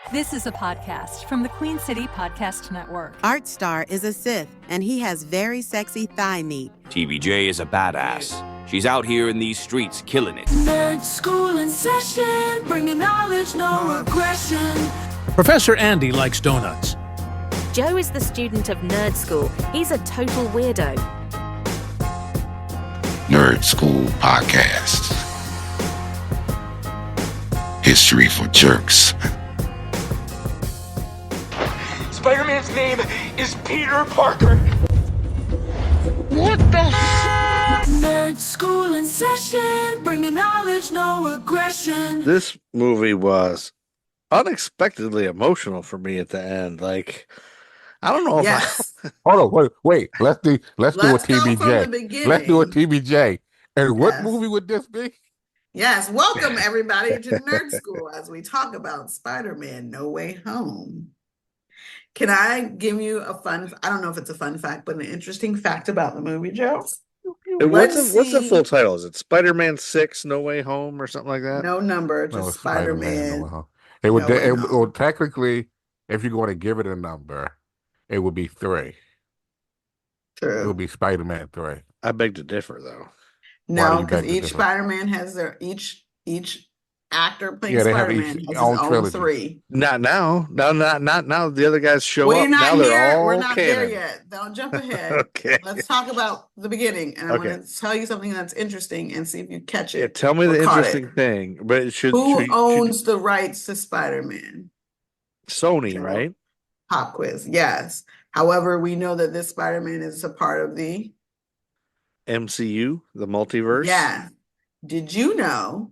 This is a podcast from the Queen City Podcast Network. Artstar is a Sith, and he has very sexy thigh meat. TBJ is a badass. She's out here in these streets killing it. Nerd school in session, bringing knowledge, no aggression. Professor Andy likes donuts. Joe is the student of nerd school. He's a total weirdo. Nerd School Podcast. History for jerks. Spider-Man's name is Peter Parker. What the Nerd school in session, bringing knowledge, no aggression. This movie was unexpectedly emotional for me at the end. Like, I don't know if Hold on, wait. Let's do a TBJ. Let's do a TBJ. And what movie would this be? Yes, welcome everybody to Nerd School as we talk about Spider-Man No Way Home. Can I give you I don't know if it's a fun fact, but an interesting fact about the movie, Joe? What's the full title? Is it Spider-Man 6 No Way Home or something like that? No number, just Spider-Man. No Way Home. It would technically, if you're going to give it a number, it would be 3. True. It would be Spider-Man 3. I beg to differ, though. No, because each Spider-Man has each actor playing Spider-Man has his own 3. Not now. Not now. The other guys show up. Now they're all We're not canon. there yet. Don't jump ahead. Okay. Let's talk about the beginning, and I want to tell you something that's interesting and see if you catch it. Yeah, tell me the interesting thing. But it who owns the rights to Spider-Man? Sony, right? Pop quiz. Yes. However, we know that this Spider-Man is a part of the MCU, the multiverse. Yeah. Did you know,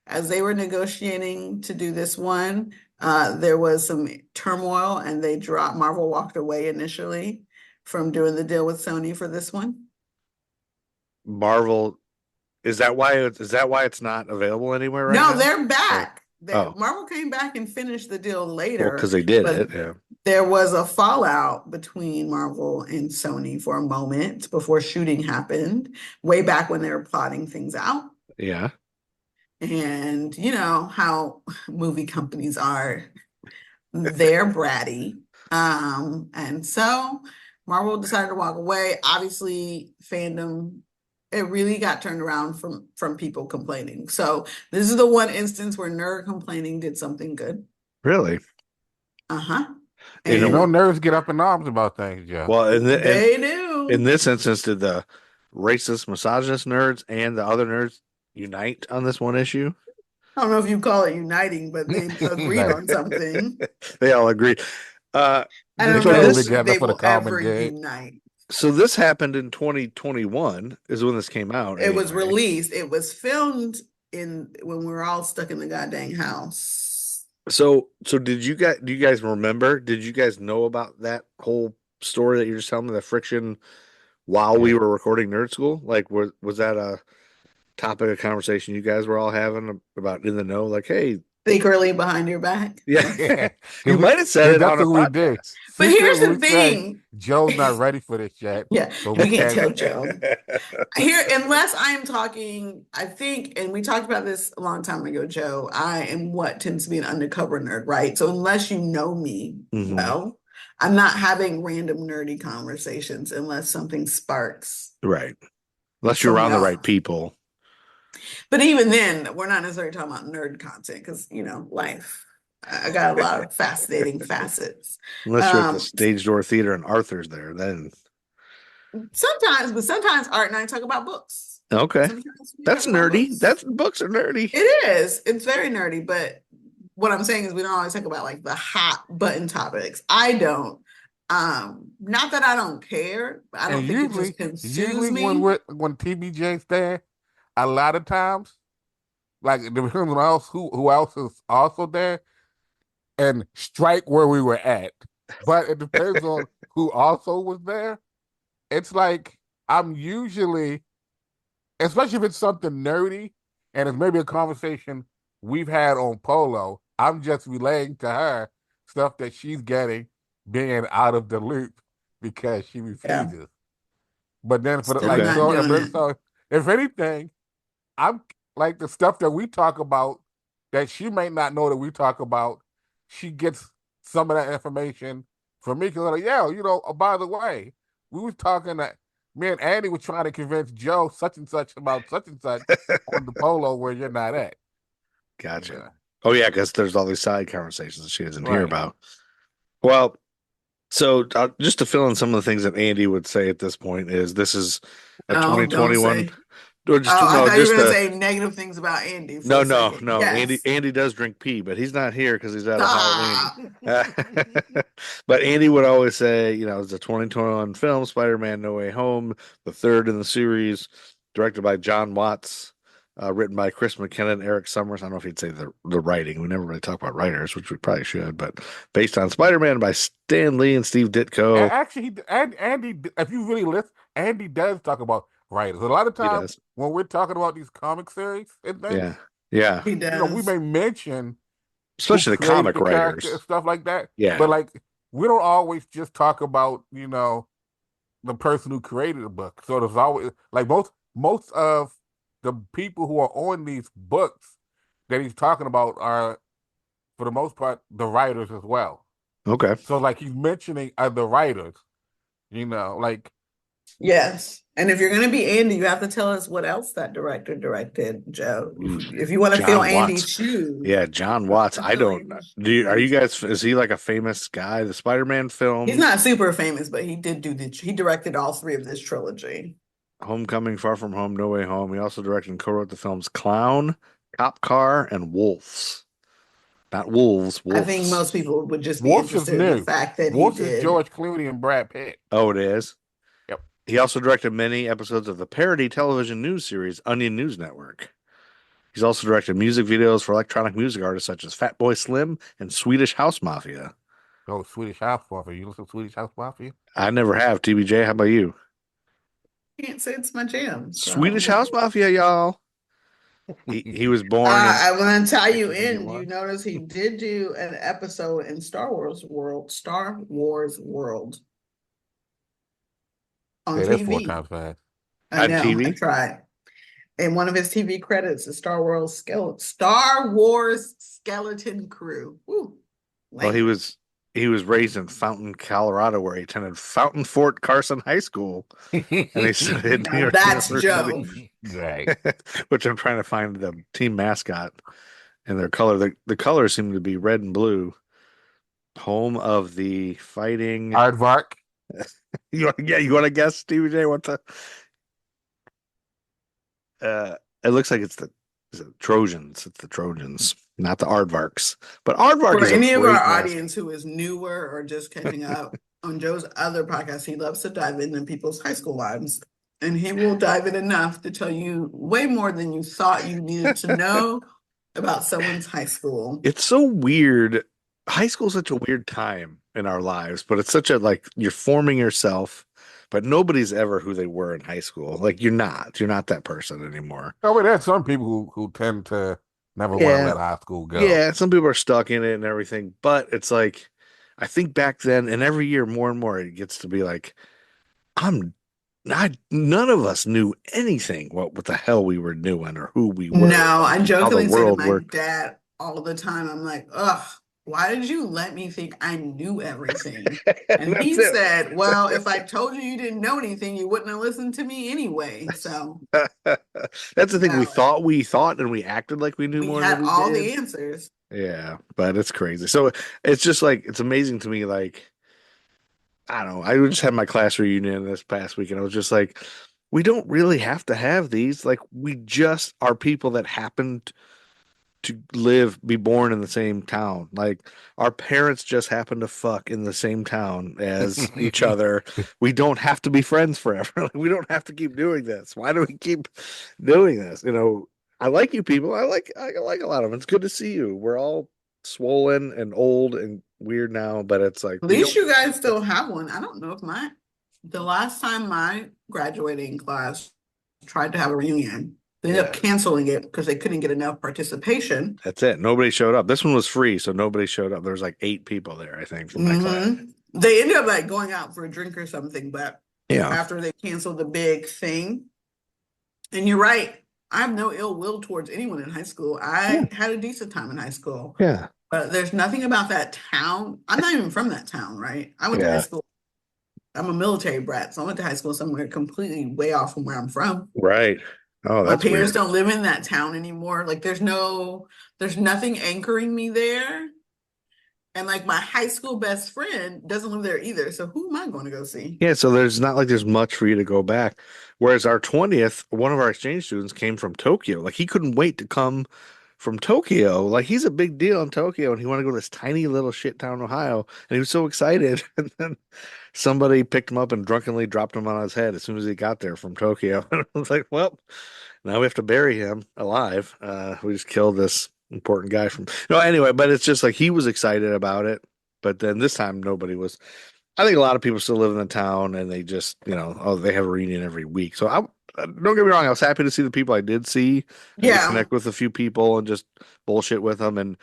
as they were negotiating to do this one, there was some turmoil and Marvel walked away initially from doing the deal with Sony for this one? Marvel, is that why it's not available anywhere right now? No, they're back. Marvel came back and finished the deal later. Because they did it, yeah. There was a fallout between Marvel and Sony for a moment before shooting happened, way back when they were plotting things out. Yeah. And you know how movie companies are, they're bratty. And so Marvel decided to walk away. Obviously, fandom, it really got turned around from people complaining. So this is the one instance where nerd complaining did something good. Really? Uh-huh. And nerds get up in arms about things, yeah. Well, they do. In this instance, did the racist, misogynist nerds and the other nerds unite on this one issue? I don't know if you call it uniting, but they agreed on something. They all agreed. I don't know if they will ever unite. So this happened in 2021 is when this came out. It was released. It was filmed when we were all stuck in the goddamn house. So do you guys remember? Did you guys know about that whole story that you're just telling me, the friction while we were recording Nerd School? Like, was that a topic of conversation you guys were all having about in the know? Like, hey, secretly behind your back. Yeah, you might have said it on a podcast. But here's the thing: Joe's not ready for this yet. Yeah, so we can't tell Joe. Unless I am talking, I think, and we talked about this a long time ago, Joe. I am what tends to be an undercover nerd, right? So unless you know me well, I'm not having random nerdy conversations unless something sparks. Right. Unless you're around the right people. But even then, we're not necessarily talking about nerd content because, life. I got a lot of fascinating facets. Unless you're at the Stage Door Theater and Arthur's there, then. Sometimes Art and I talk about books. Okay. That's nerdy. Books are nerdy. It is. It's very nerdy. But what I'm saying is we don't always talk about like the hot button topics. I don't. Not that I don't care. But I don't think it just consumes me. When TBJ's there, a lot of times, like it depends on who else is also there, and strike where we were at. But it depends on who also was there. It's like I'm usually, especially if it's something nerdy, and it's maybe a conversation we've had on Polo, I'm just relaying to her stuff that she's getting, being out of the loop because she refuses. Yeah. But then so if anything, I'm like the stuff that we talk about that she may not know that we talk about. she gets some of that information from me. Because like, yeah, by the way, we was talking that me and Andy was trying to convince Joe such and such about such and such on the polo where you're not at. Gotcha. Yeah. Oh yeah, because there's all these side conversations that she doesn't hear Right. about. Well, so just to fill in some of the things that Andy would say at this point is this is a Don't 2021 say. or just I no, thought you just were gonna a say negative things about Andy for no, a no, second. no. Yes. Andy does drink pee, but he's not here because he's at a Stop. Halloween. But Andy would always say, it's a 2021 film, Spider-Man: No Way Home, the third in the series, directed by John Watts, written by Chris McKinnon, Eric Summers. I don't know if he'd say the writing. We never really talk about writers, which we probably should, but based on Spider-Man by Stan Lee and Steve Ditko. Actually, Andy, if you really listen, Andy does talk about writers. A lot of He times does. when we're talking about these comic series and things, Yeah. Yeah. He does. we may mention Especially the who created comic the character writers. and stuff like that. Yeah. But like, we don't always just talk about, the person who created the book. So there's always like most of the people who are on these books that he's talking about are, for the most part, the writers as well. Okay. So like he's mentioning other writers, like. Yes. And if you're going to be Andy, you have to tell us what else that director directed, Joe. If you want to fill John Andy's Watts. shoes. Yeah, John Watts. I don't know. Are you guys, is he like a famous guy? The Spider-Man film? He's not super famous, but he directed all three of this trilogy. Homecoming, Far From Home, No Way Home. He also directed and co-wrote the films Clown, Cop Car, and Wolves. Not Wolves, Wolves. I think most people would just be Wolves is interested in new. the fact that Wolves he did. is George Clooney and Brad Pitt. Oh, it is? Yep. He also directed many episodes of the parody television news series Onion News Network. He's also directed music videos for electronic music artists such as Fatboy Slim and Swedish House Mafia. Oh, Swedish House Mafia. You listen to Swedish House Mafia? I never have. TBJ, how about you? Can't say it's my jam. So. Swedish House Mafia, y'all. He was born I'm going to tie you in. You notice he did do an episode in Star Wars World on That's TV. 4 times fast. I know. TV? I tried. And one of his TV credits is Star Wars Skeleton Crew. Ooh, well, he was raised in Fountain, Colorado, where he attended Fountain Fort Carson High School, and he studied New York that's University. Joe. Right. Which I'm trying to find the team mascot and their color. The colors seem to be red and blue. Home of the fighting Aardvark. You want to guess, Stevie J? What the? It looks like it's the Trojans. It's the Trojans, not the Aardvarks. But Aardvark For is any a of great our mascot. audience who is newer or just catching up on Joe's other podcast, he loves to dive into people's high school lives. And he will dive in enough to tell you way more than you thought you needed to know about someone's high school. It's so weird. High school is such a weird time in our lives, but it's such a you're forming yourself, but nobody's ever who they were in high school. Like you're not that person anymore. Oh, but there's some people who tend to never want to let high school go. Yeah, some people are stuck in it and everything, but it's like I think back then, and every year more and more, it gets to be like none of us knew anything what the hell we were doing or who we were. No, I jokingly say to my worked. dad all the time, I'm like, ugh, why did you let me think I knew everything? And he said, well, if I told you you didn't know anything, you wouldn't have listened to me anyway. So that's the thing. We thought and we acted like we knew more than we had all did. the answers. Yeah, but it's crazy. So it's just it's amazing to me. Like, I don't know. I just had my class reunion this past week, and I was just like, we don't really have to have these. Like, we just are people that happened to be born in the same town. Like, our parents just happen to fuck in the same town as each other. We don't have to be friends forever. Like, we don't have to keep doing this. Why do we keep doing this? I like you people. I like a lot of them. It's good to see you. We're all swollen and old and weird now, but it's like at least you guys still have one. I don't know if the last time my graduating class tried to have a reunion, they ended up canceling it because they couldn't get enough participation. That's it. Nobody showed up. This one was free, so nobody showed up. There was 8 people there, I think, from my class. They ended up going out for a drink or something, but yeah, after they canceled the big thing. And you're right. I have no ill will towards anyone in high school. I had a decent time in high school. Yeah. But there's nothing about that town. I'm not even from that town, right? I went to high school. I'm a military brat, so I went to high school somewhere completely way off from where I'm from. Right. Oh, My that's parents weird. don't live in that town anymore. Like there's nothing anchoring me there. And like my high school best friend doesn't live there either. So who am I going to go see? Yeah, so there's not like there's much for you to go back. Whereas our 20th, one of our exchange students came from Tokyo. Like he couldn't wait to come from Tokyo. Like he's a big deal in Tokyo and he wanted to go to this tiny little shit town, Ohio. And he was so excited. And then somebody picked him up and drunkenly dropped him on his head as soon as he got there from Tokyo. And I was like, well, now we have to bury him alive. We just killed this important guy from no, anyway, but it's just like he was excited about it. But then this time nobody was. I think a lot of people still live in the town and they just, oh, they have a reunion every week. So don't get me wrong, I was happy to see the people I did see and to connect with a few people and just bullshit with them and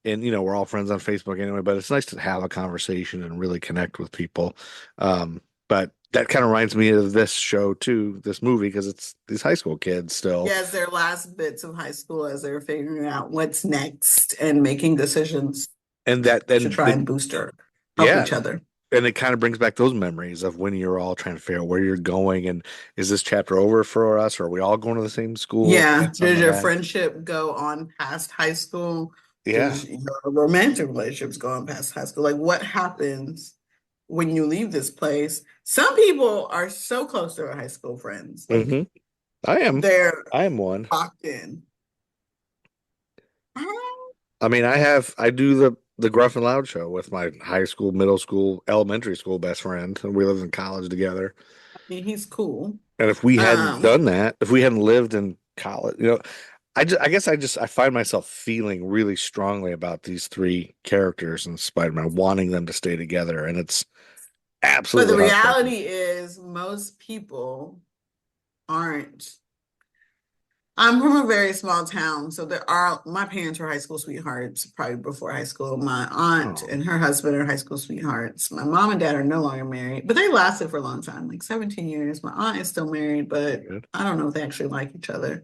we're all friends on Facebook anyway, but it's nice to have a conversation and really connect with people. But that kind of reminds me of this show too, this movie, because it's these high school kids still. Yeah, it's their last bits of high school as they're figuring out what's next and making decisions And to try and boost or help each other. And it kind of brings back those memories of when you're all trying to figure out where you're going and is this chapter over for us or are we all going to the same school? Yeah. Does your friendship go on past high school? Yeah. Does your romantic relationships go on past high school? Like what happens when you leave this place? Some people are so close to their high school friends. Like, I am one. Locked in. I mean, I do the Gruff and Loud show with my high school, middle school, elementary school best friend, and we lived in college together. I mean, he's cool. And if we hadn't done that, if we hadn't lived in college, I guess I find myself feeling really strongly about these three characters in Spider-Man, wanting them to stay together, and it's absolutely. But the reality is, most people aren't. I'm from a very small town, so my parents were high school sweethearts probably before high school. My aunt and her husband are high school sweethearts. My mom and dad are no longer married, but they lasted for a long time, like 17 years. My aunt is still married, but I don't know if they actually like each other.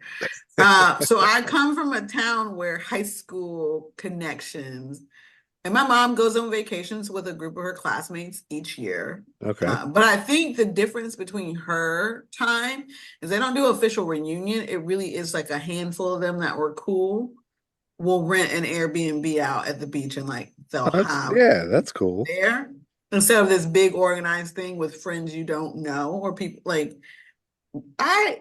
So I come from a town where high school connections, and my mom goes on vacations with a group of her classmates each year. Okay. But I think the difference between her time is they don't do official reunion. It really is like a handful of them that were cool will rent an Airbnb out at the beach and like they'll have that's cool. There instead of this big organized thing with friends you don't know or people like I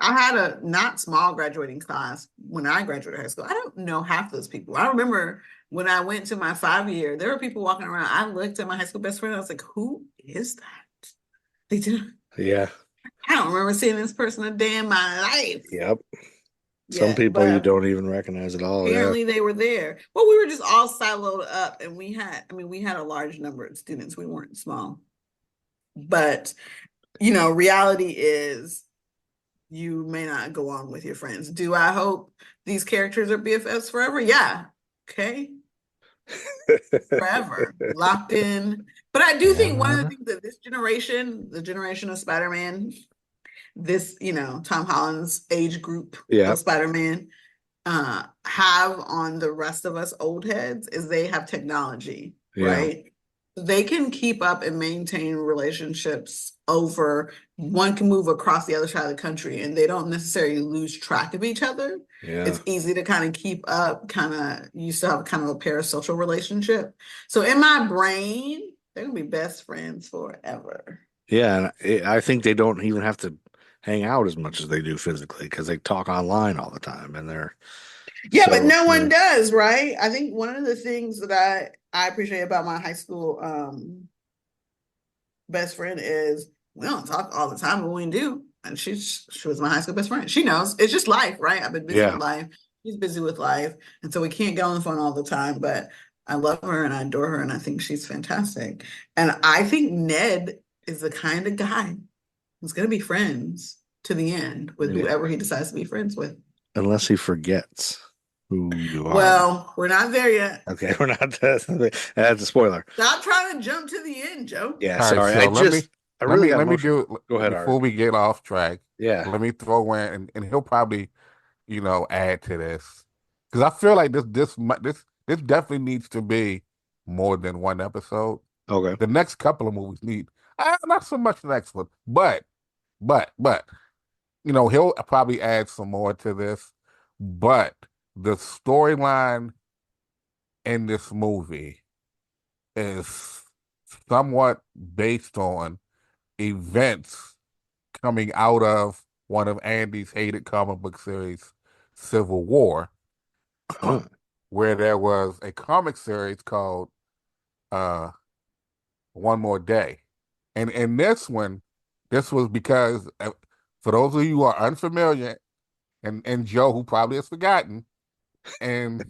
had a not small graduating class when I graduated high school. I don't know half those people. I remember when I went to my 5-year, there were people walking around. I looked at my high school best friend. I was like, who is that? They didn't. Yeah. I don't remember seeing this person a day in my life. Yep. Some people you don't even recognize at all. Apparently they were there. Well, we were just all siloed up and we had a large number of students. We weren't small. But, reality is you may not go on with your friends. Do I hope these characters are BFFs forever? Yeah. Okay. Forever. Locked in. But I do think one of the things that this generation, the generation of Spider-Man, this, Tom Holland's age group of Spider-Man, have on the rest of us old heads is they have technology, right? They can keep up and maintain relationships one can move across the other side of the country and they don't necessarily lose track of each other. Yeah. It's easy to kind of keep up, you still have kind of a parasocial relationship. So in my brain, they're going to be best friends forever. Yeah. And I think they don't even have to hang out as much as they do physically because they talk online all the time and they're. Yeah, but no one does, right? I think one of the things that I appreciate about my high school best friend is we don't talk all the time, but when we do, and she was my high school best friend. She knows it's just life, right? I've been busy with life. She's busy with life, and so we can't get on the phone all the time. But I love her and I adore her, and I think she's fantastic. And I think Ned is the kind of guy who's going to be friends to the end with whoever he decides to be friends with, unless he forgets who you are. Well, we're not there yet. Okay, we're not. That's a spoiler. Stop trying to jump to the end, Joe. Yeah, sorry. Right, let me do it. Go ahead, before we get off track. Yeah, let me throw in, and he'll probably, add to this because I feel like this this definitely needs to be more than one episode. Okay. The next couple of movies need not so much the next one, but he'll probably add some more to this. But the storyline in this movie is somewhat based on events coming out of one of Andy's hated comic book series, Civil War, where there was a comic series called One More Day. And in this one, this was because, for those of you who are unfamiliar, and Joe, who probably has forgotten, and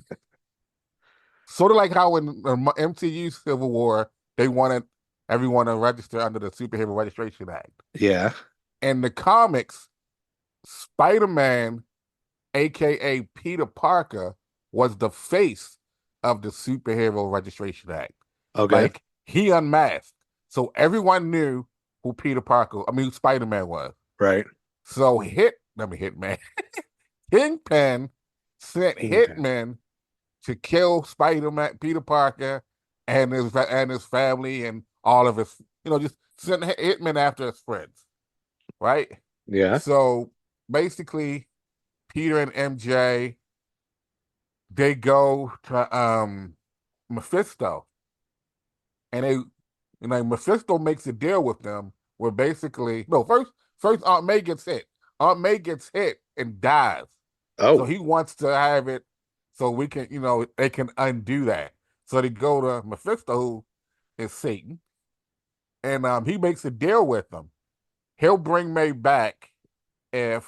sort of like how in the MCU Civil War, they wanted everyone to register under the Superhero Registration Act. Yeah. In the comics, Spider-Man, aka Peter Parker, was the face of the Superhero Registration Act. Okay. Like, he unmasked. So everyone knew who Spider-Man was. Right. So Hitman. Kingpin sent Hitman to kill Spider-Man, Peter Parker, and his family and all of his, just sent Hitman after his friends. Right? Yeah. So basically, Peter and MJ, they go to Mephisto. And Mephisto makes a deal with them where basically first Aunt May gets hit. Aunt May gets hit and dies. Oh. So he wants to have it so we can, they can undo that. So they go to Mephisto, who is Satan, and he makes a deal with them. He'll bring May back if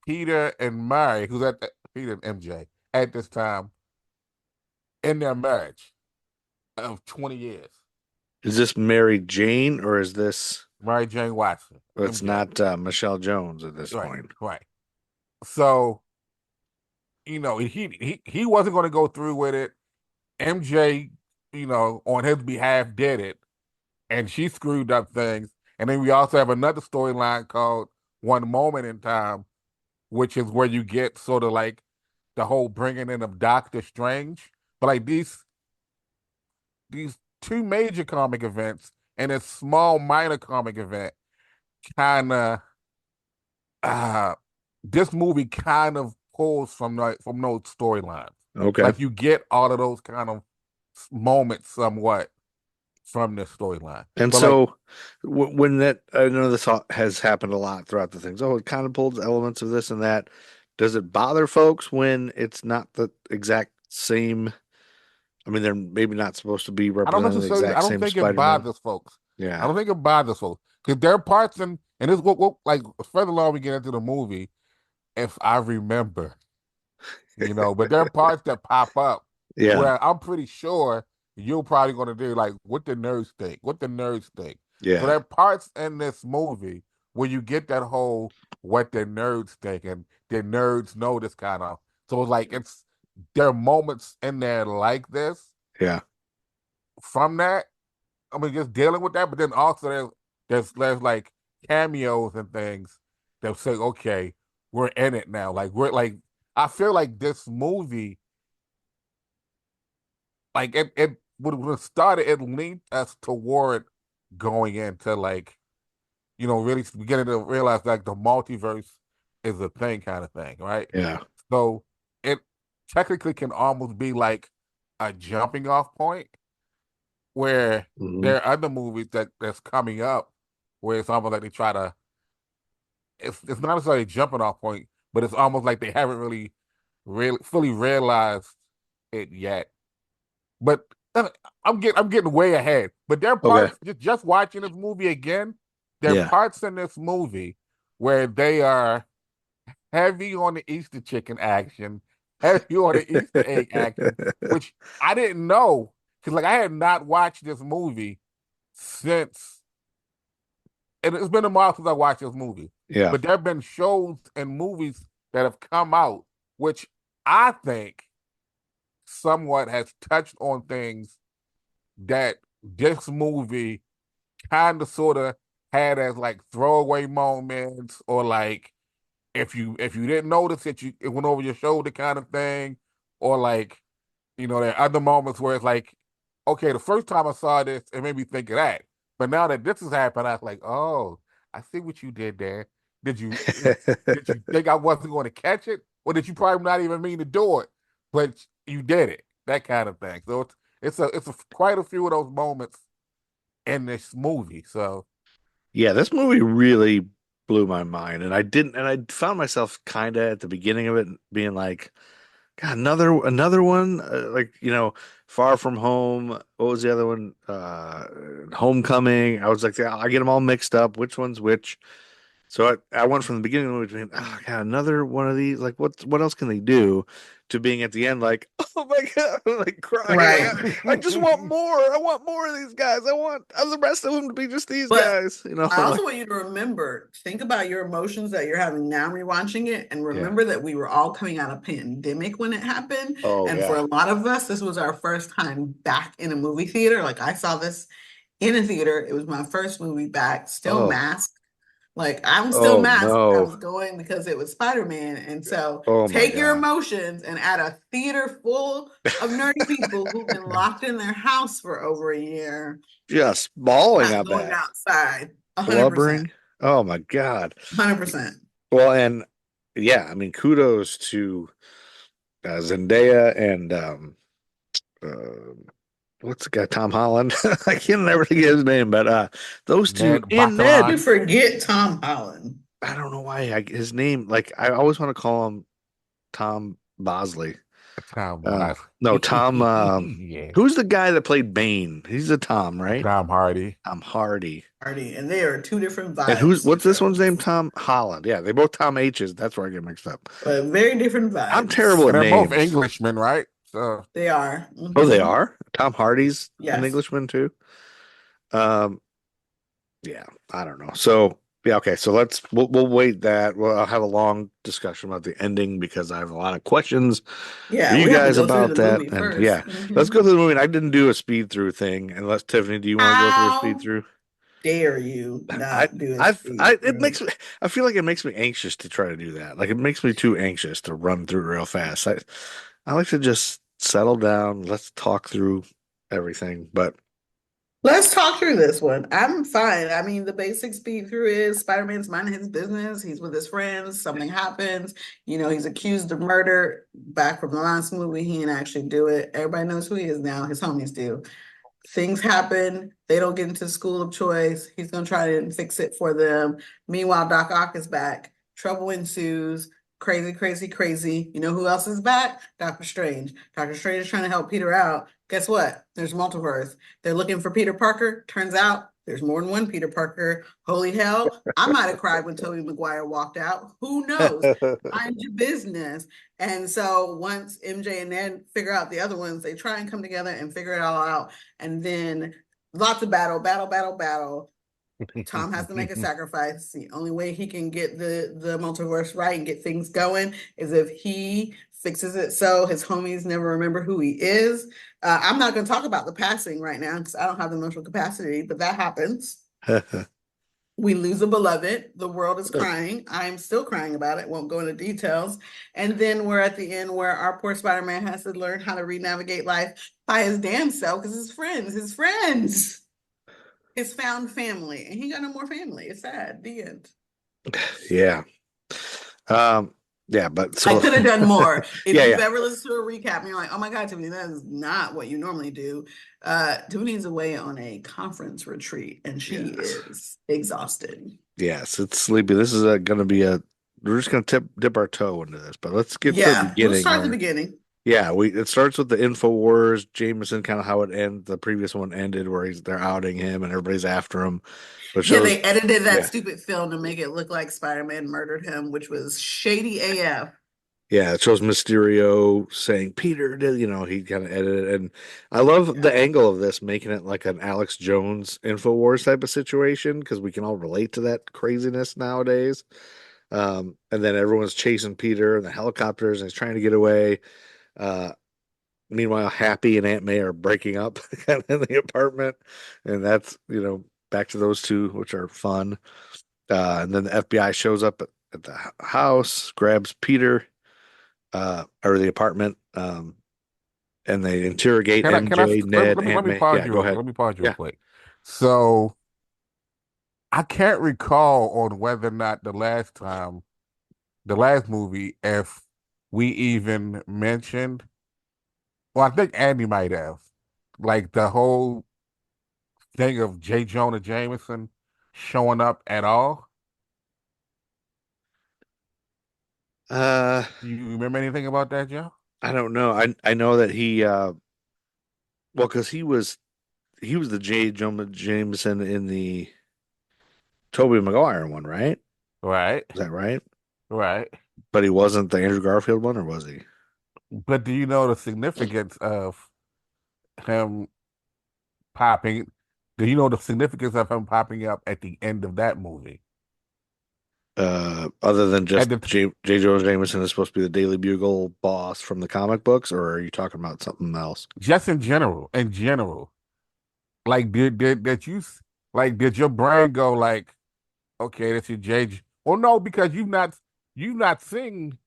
Peter and Mary, Peter and MJ at this time, in their marriage of 20 years. Is this Mary Jane or is this Mary Jane Watson? It's MJ. not Michelle Jones at this point. Right. So, he wasn't going to go through with it. MJ, on his behalf did it, and she screwed up things. And then we also have another storyline called One Moment in Time, which is where you get sort of like the whole bringing in of Doctor Strange. But like these two major comic events and a small minor comic event kind of this movie kind of pulls from those storylines. Okay. Like you get all of those kind of moments somewhat from this storyline. And but so when that, I know this has happened a lot throughout the things. Oh, it kind of pulls elements of this and that. Does it bother folks when it's not the exact same? I mean, they're maybe not supposed to be representing the exact same Spider-Man. I don't think it bothers folks. Yeah. I don't think it bothers folks. Because there are parts and this like further along we get into the movie, if I remember, but there are parts that pop up where I'm pretty sure you're probably going to do like, what the nerds think? Yeah. So there are parts in this movie where you get that whole what the nerds think and the nerds know this kind of. So it's like there are moments in there like this. Yeah. From that, just dealing with that, but then also there's like cameos and things that say, okay, we're in it now. Like I feel like this movie, like it when it started, it linked us toward going into like, really beginning to realize like the multiverse is a thing kind of thing, right? Yeah. So it technically can almost be like a jumping off point where there are other movies that's coming up where it's almost like they try to, it's not necessarily a jumping off point, but it's almost like they haven't really fully realized it yet. But I'm getting way ahead. But there are parts, just watching this movie again, there are parts in this movie where they are heavy on the Easter chicken action, heavy on the Easter egg action, which I didn't know. Because like I had not watched this movie since, and it's been a while since I watched this movie. Yeah. But there have been shows and movies that have come out, which I think somewhat has touched on things that this movie kind of sort of had as like throwaway moments, or like if you didn't notice it, it went over your shoulder kind of thing, or like There are other moments where it's like, okay, the first time I saw this, it made me think of that. But now that this has happened, I was like, oh, I see what you did there. Did you did you think I wasn't going to catch it, or did you probably not even mean to do it, but you did it? That kind of thing. So it's quite a few of those moments in this movie. So Yeah, this movie really blew my mind, and I found myself kind of at the beginning of it being like, God, another one, like Far From Home. What was the other one? Homecoming. I was like, yeah, I get them all mixed up. Which one's which? So I went from the beginning of the movie being, oh God, another one of these. Like, what else can they do? To being at the end, like, oh my God, I'm like crying. Right. I just want more. I want more of these guys. I want the rest of them to be just these But guys. I also like, want you to remember, think about your emotions that you're having now rewatching it, and yeah. remember that we were all coming out of pandemic when it happened. Oh, and yeah. for a lot of us, this was our first time back in a movie theater. Like I saw this in a theater. It was my first movie back, still masked. Like I'm still masked. I was going because it was Spider-Man. And so take your emotions and at a theater full of nerdy people who've been locked in their house for over a year. Just bawling out going that. outside. 100%. Blubbering. Oh my God. 100%. Well, and yeah, I mean, kudos to Zendaya and what's the guy? Tom Holland. I can never forget his name, but those two in Ned. You forget Tom Holland. I don't know why his name. Like I always want to call him Tom Bosley. Tom. No, Tom. Yeah. Who's the guy that played Bane? He's a Tom, right? Tom Hardy. Tom Hardy. And they are two different vibes. And what's this one's name? Tom Holland. Yeah, they both Tom H's. That's where I get mixed up. But very different vibes. I'm terrible at names. They're both Englishmen, right? So they are. Mm-hmm. Oh, they are? Tom Hardy's an Englishman too? Yeah, I don't know. So yeah, okay. So we'll wait that. I'll have a long discussion about the ending because I have a lot of questions for you guys about that. And yeah, let's go through the movie. And I didn't do a speed through thing. Unless Tiffany, do you want to go through a speed through? Dare you not do it makes me, I feel like it makes me anxious to try to do that. Like it makes me too anxious to run through real fast. I like to just settle down. Let's talk through everything. But let's talk through this one. I'm fine. I mean, the basic speed through is Spider-Man's minding his business. He's with his friends. Something happens. He's accused of murder. Back from the last movie, he didn't actually do it. Everybody knows who he is now. His homies do. Things happen. They don't get into school of choice. He's going to try to fix it for them. Meanwhile, Doc Ock is back. Trouble ensues. Crazy, crazy, crazy. You know who else is back? Doctor Strange. Doctor Strange is trying to help Peter out. Guess what? There's multiverse. They're looking for Peter Parker. Turns out there's more than one Peter Parker. Holy hell. I might have cried when Tobey Maguire walked out. Who knows? Mind your business. And so once MJ and Ned figure out the other ones, they try and come together and figure it all out. And then lots of battle. Tom has to make a sacrifice. The only way he can get the multiverse right and get things going is if he fixes it so his homies never remember who he is. I'm not going to talk about the passing right now because I don't have the emotional capacity, but that happens. We lose a beloved. The world is crying. I'm still crying about it. Won't go into details. And then we're at the end where our poor Spider-Man has to learn how to re-navigate life by his damn self because his friends. His found family, and he got no more family. It's sad. The end. Yeah. Yeah, but so I could have done more. If you've ever listened to a recap and you're like, oh my God, Tiffany, that is not what you normally do. Tiffany's away on a conference retreat and she is exhausted. Yes, it's sleepy. This is going to be we're just going to dip our toe into this, but let's get to the beginning. Let's start at the beginning. Yeah, it starts with the InfoWars, Jameson, kind of how it ends. The previous one ended where they're outing him and everybody's after him. They edited that stupid film to make it look like Spider-Man murdered him, which was shady AF. Yeah, it shows Mysterio saying Peter did, he kind of edited it. And I love the angle of this, making it like an Alex Jones InfoWars type of situation because we can all relate to that craziness nowadays. And then everyone's chasing Peter and the helicopters and he's trying to get away. Meanwhile, Happy and Aunt May are breaking up in the apartment, and that's back to those two, which are fun. And then the FBI shows up at the house, grabs Peter, or the apartment. and they interrogate Can I MJ, Ned, let Aunt me May. pause Yeah, you go real quick. ahead. Let me pause you real Yeah. quick. So I can't recall on whether or not the last movie, if we even mentioned, well, I think Andy might have, like the whole thing of Jonah Jameson showing up at all. Do you remember anything about that, Joe? I don't know. I know that he well, because he was the Jonah Jameson in the Tobey Maguire one, right? Right, Is that right? right. But he wasn't the Andrew Garfield one, or was he? But do you know the significance of him popping? Do you know the significance of him popping up at the end of that movie? Other than just At the J. Jonah Jameson is supposed to be the Daily Bugle boss from the comic books, or are you talking about something else? just in general, like did you like did your brain go like, okay, this is J? Well, no, because you've not seen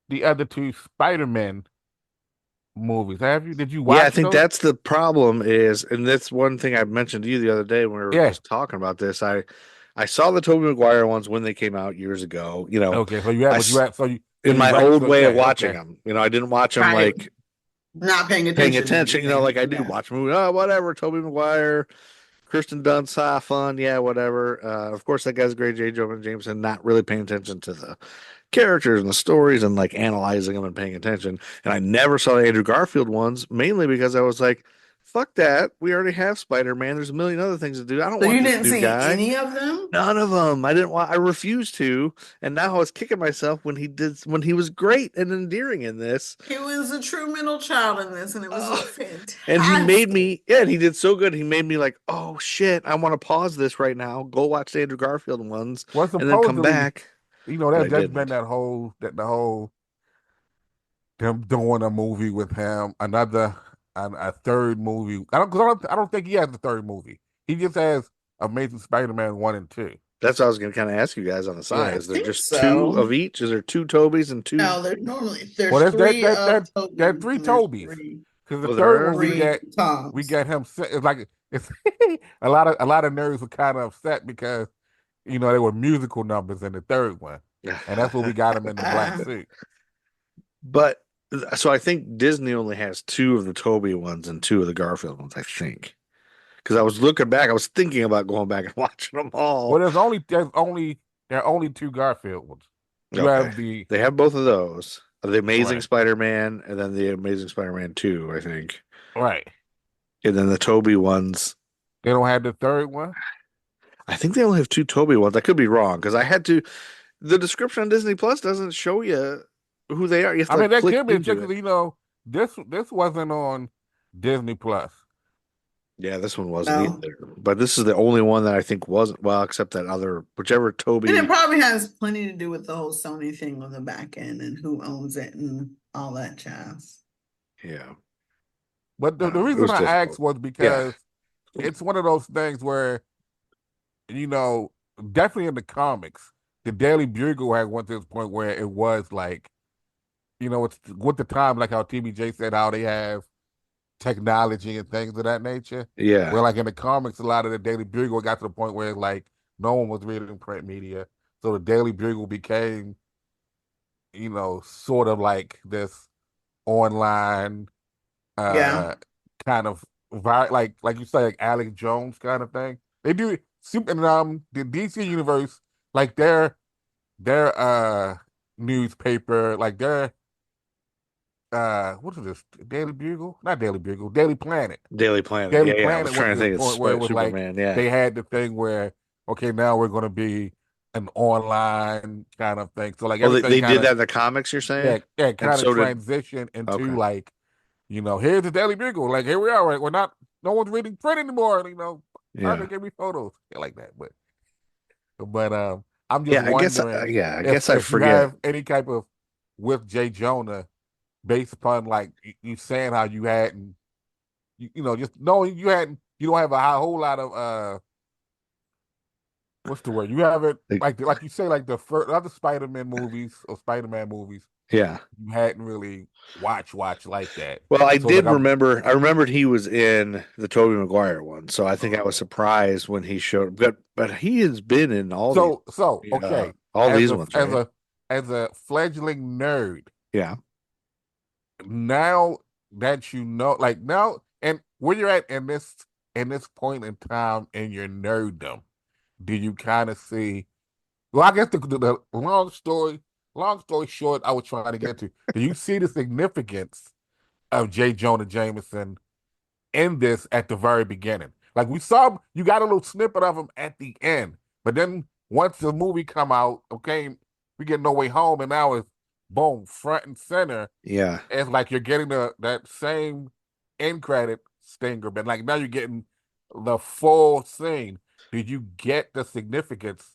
the other two Spider-Man movies, have you? Did you Yeah, I watch think those? that's the problem is, and that's one thing I mentioned to you the other day when we were Yeah. just talking about this. I saw the Tobey Maguire ones when they came out years ago. Okay, so you have I what you s- have. So in you my right. old So way of yeah, watching okay, them. I didn't watch them Right. like Not paying paying attention. attention. Like I do Yeah. watch a movie. Oh, whatever. Tobey Maguire, Kristen Dunst, fun. Yeah, whatever. Of course, that guy's great. J. Jonah Jameson, not really paying attention to the characters and the stories and like analyzing them and paying attention. And I never saw the Andrew Garfield ones, mainly because I was like, fuck that. We already have Spider-Man. There's a million other things to do. I don't So want you this didn't new see guy. any of them? None of them. I didn't want. I refused to, and now I was kicking myself when he was great and endearing in this. He was a true middle child in this, and it was Oh, and he made fantastic. me. Yeah, and he did so good. He made me like, oh shit, I want to pause this right now. Go watch the Andrew Garfield ones, well, and then come supposedly, back. But I that's been didn't. the whole them doing a movie with him, a third movie. I don't think he has a third movie. He just has Amazing Spider-Man 1 and 2. That's what I was going to kind of ask you guys on the side. Yeah. Is I there think just two so. of each? Is there two Tobys and two? No, there's Well, three of there are Toby, three and there's Tobys. three Because the Oh, third there are one three. we Toms. get him. It's like it's a lot of nerds were kind of upset because there were musical numbers in the third one, and that's what we got him in the black suit. But so I think Disney only has two of the Toby ones and two of the Garfield ones, I think. Because I was looking back, I was thinking about going back and watching them all. Well, there are only two Garfield ones. You Okay. have the They have both of those. The Amazing right, Spider-Man and then the Amazing Spider-Man 2, I think. right. And then the Toby ones. They don't have the third one. I think they only have two Toby ones. I could be wrong because I had to. The description on Disney Plus doesn't show you who they are. You have I to mean, that click could be into just it. this wasn't on Disney Plus. Yeah, this one wasn't No. either. But this is the only one that I think wasn't. Well, except that other, whichever And it Toby. probably has plenty to do with the whole Sony thing on the back end and who owns it and all that jazz. Yeah. But the It reason was I difficult. asked was because it's one of those things where, definitely in the comics, the Daily Bugle had went to this point where it was like, it's with the time, like how TBJ said, how they have technology and things of that nature. Yeah. Where like in the comics, a lot of the Daily Bugle got to the point where like no one was reading print media. So the Daily Bugle became, sort of like this online Yeah. kind of like you say, like Alex Jones kind of thing. They do super and the DC universe, like their newspaper, like their what is this? Daily Bugle? Not Daily Bugle, Daily Planet. Daily Planet. Daily Yeah. I was Planet went trying to to this think point where it it's was like Superman. Yeah. they had the thing where, okay, now we're gonna be an online kind of thing. So like Oh, everything they kind did of that in the comics, you're saying? And kind of so did. transition into Okay. like, here's the Daily Bugle. Like here we are, right? We're not no one's reading print anymore, Yeah. they give me photos. Like that. But I'm just Yeah. I guess. wondering I guess I if you forget. have any type of with Jay Jonah based upon like you saying how you hadn't just knowing you don't have a whole lot of what's the word? You haven't like you say like the first other Spider-Man movies or Spider-Man movies Yeah. you hadn't really watched like that. Well, I So did like remember. I remembered he was in the Tobey Maguire one, so I think I was surprised when he showed. But he has been in okay, all these ones, right? As a fledgling nerd, Yeah. now that you know, like now, and where you're at in this point in time in your nerddom, do you kind of see? Well, I guess the long story short, I was trying to get to. Do you see the significance of J. Jonah Jameson in this at the very beginning? Like we saw, you got a little snippet of him at the end, but then once the movie come out, okay, we get No Way Home, and now it's boom front and center. Yeah. It's like you're getting that same end credit stinger, but like now you're getting the full scene. Did you get the significance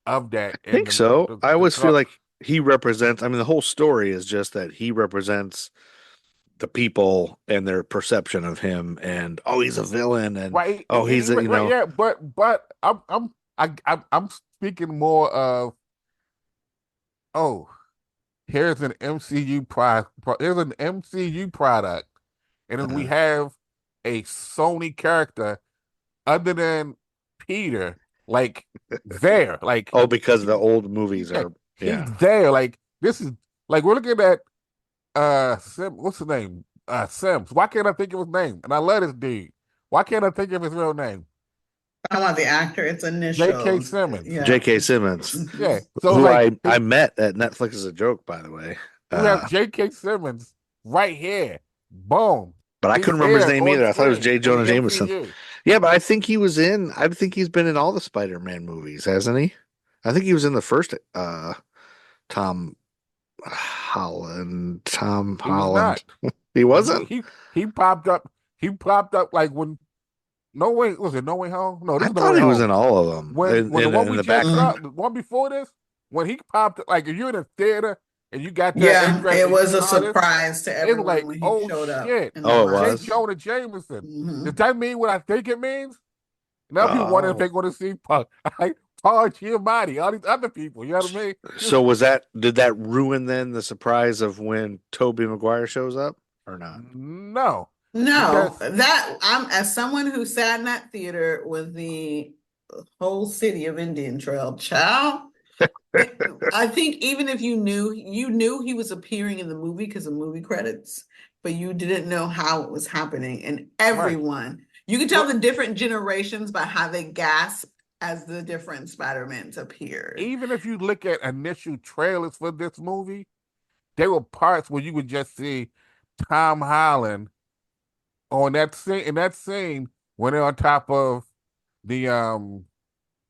of that? I think so. I always feel like he represents. I mean, the whole story is just that he represents the people and their perception of him, and oh, he's a villain, and right. oh, he's a, right, yeah. But I'm speaking more of here's an MCU here's an MCU product, and then we have a Sony character other than Peter, like there, like because the old movies are he's there. Like this is like we're looking at what's his name? Sims. Why can't I think of his name? And I love this dude. Why can't I think of his real name? I want the actor. It's initials. J.K. Simmons. Yeah. J.K. Simmons. Yeah. So who like, I met at Netflix as a joke, by the way. We have J.K. Simmons right here. Boom. But I couldn't remember his name either. I thought it was J. Jonah Jameson. Yeah, but I think I think he's been in all the Spider-Man movies, hasn't he? I think he was in the first Tom Holland. He wasn't? He popped up. He popped up like when No Way Home? No, this I is thought he was in all of them. When the one we the just saw, the one before this, when he popped up, like if you're in a theater and you got that, it was a surprise to everyone like, when he showed up. Shit. It was J. Jonah Jameson. Mm-hmm. Does that mean what I think it means? Now people wonder if they're going to see Paul Giamatti, all these other people. You know what I mean? So did that ruin then the surprise of when Tobey Maguire shows up or not? No, that I'm as someone who sat in that theater with the whole city of Indian Trail, child. I think even if you knew he was appearing in the movie because of movie credits, but you didn't know how it was happening. And everyone, you can tell the different generations by how they gasp as the different Spider-Mans appeared. Even if you look at initial trailers for this movie, there were parts where you would just see Tom Holland on that scene when they're on top of the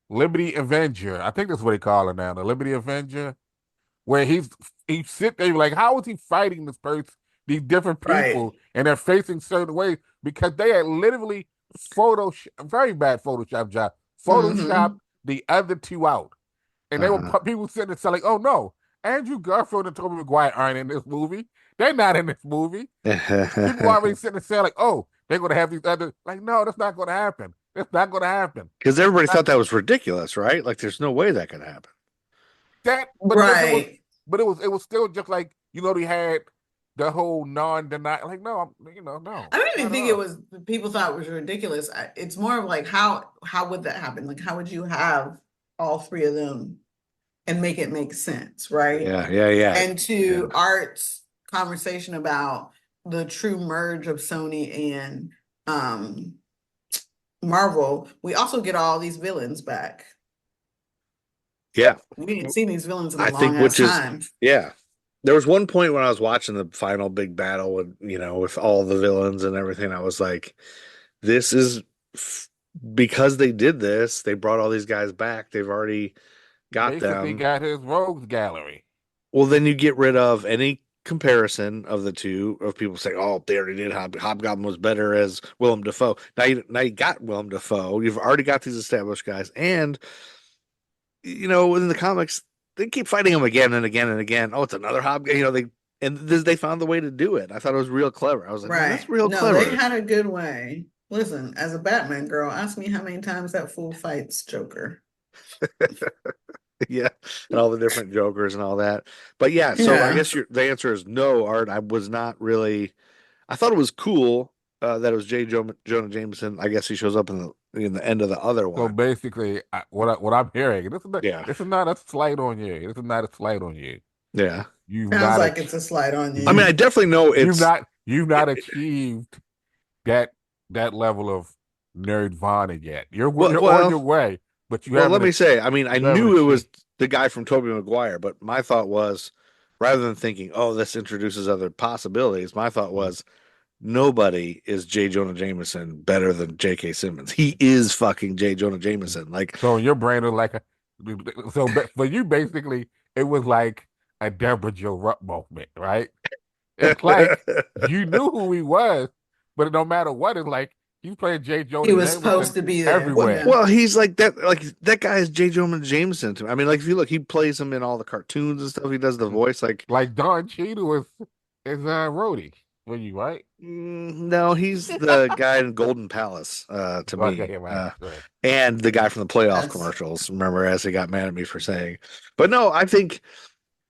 Liberty Avenger. I think that's what they call it now, the Liberty Avenger, where he sit there like, how is he fighting this person, these different people, and they're facing certain ways because they had literally very bad Photoshop job. Photoshop the other two out. And they were people sitting there saying, like, oh no, Andrew Garfield and Tobey Maguire aren't in this movie. They're not in this movie. People already sitting there saying, like, oh, they're going to have these other, like, no, that's not going to happen. It's not going to happen. Because everybody thought that was ridiculous, right? Like, there's no way that could happen. But it was still just like, they had the whole non-denial, like, no. I don't even think it was, people thought it was ridiculous. It's more of like, how would that happen? Like, how would you have all three of them and make it make sense, right? Yeah. And to Art's conversation about the true merge of Sony and Marvel, we also get all these villains back. Yeah. We didn't see these villains in a long ass time. Yeah. There was one point when I was watching the final big battle with, with all the villains and everything. I was like, this is because they did this. They brought all these guys back. They've already got them. He got his rogues gallery. Well, then you get rid of any comparison of the two of people saying, "Oh, they already did Hobgoblin was better as Willem Dafoe." Now you got Willem Dafoe. You've already got these established guys, and in the comics they keep fighting him again and again and again. Oh, it's another Hobgoblin. They found the way to do it. I thought it was real clever. I was like, that's real clever. They had a good way. Listen, as a Batman girl, ask me how many times that fool fights Joker. Yeah, and all the different Jokers and all that. But yeah, so I Yeah. guess the answer is no, Art. I was not really. I thought it was cool that it was Jonah Jameson. I guess he shows up in the end of the other So one. basically, what I'm hearing, Yeah, this is not a slight on you. This is not a slight on you. yeah. You've Sounds not like it's a slight on I mean, you. I definitely know it's. you've not achieved that level of nerdvana yet. Well, You're on well, your way, but you well. Let haven't me say. I mean, I you haven't knew it was achieved. the guy from Tobey Maguire, but my thought was, rather than thinking, "Oh, this introduces other possibilities," my thought was, nobody is J. Jonah Jameson better than J.K. Simmons. He is fucking J. Jonah Jameson. Like, So in your brain is like for you basically it was like a Deborah Joe Rupp moment, right? It's like you knew who he was, but no matter what, it's like he's playing J. He Jonah was supposed Jameson to be there. well, everywhere. Yeah. well, he's like that. Like that guy is J. Jonah Jameson to me. I mean, like if you look, he plays him in all the cartoons and stuff. He does the voice. Like Don Cheadle is Rhodey for you, right? No, he's the guy in Golden Palace to me, Okay, right. and the guy from the playoff That's commercials. Remember, as he got mad at me for saying, but no, I think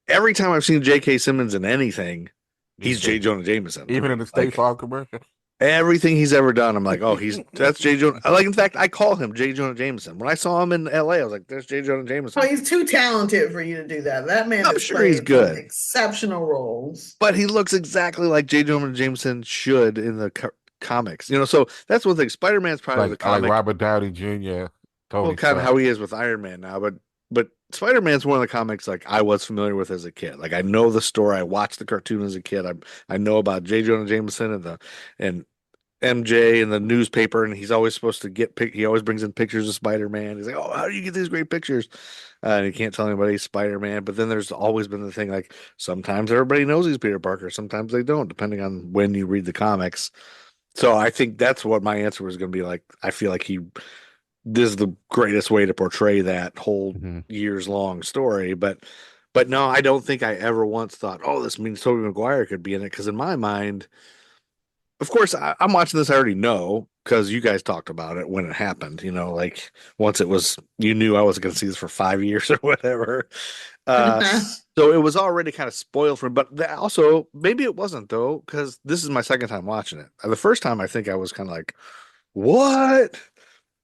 every time I've seen J.K. Simmons in anything, he's J. Jonah Jameson. Even in the State Like Farm commercial. everything he's ever done, I'm like, oh, that's J. Jonah. Like in fact, I call him J. Jonah Jameson. When I saw him in L.A., I was like, there's J. Jonah Jameson. well, he's too talented for you to do that. That man I'm has sure he's played some good. exceptional roles. But he looks exactly like J. Jonah Jameson should in the comics. So that's one thing. Spider-Man's probably the Like comic. Robert Downey Jr., Well, Tony kind of Stark. how he is with Iron Man now, but Spider-Man's one of the comics like I was familiar with as a kid. Like I know the story. I watched the cartoon as a kid. I know about J. Jonah Jameson and MJ and the newspaper, and he's always supposed to he always brings in pictures of Spider-Man. He's like, oh, how do you get these great pictures? And he can't tell anybody he's Spider-Man. But then there's always been the thing like sometimes everybody knows he's Peter Parker, sometimes they don't, depending on when you read the comics. So I think that's what my answer was going to be like. I feel like this is the greatest way to portray that whole years long story. But no, I don't think I ever once thought, oh, this means Tobey Maguire could be in it. Because in my mind, of course, I'm watching this. I already know because you guys talked about it when it happened. Like once it was, you knew I wasn't going to see this for 5 years or whatever. So it was already kind of spoiled for me. But also, maybe it wasn't though, because this is my second time watching it. The first time, I think I was kind of like, what?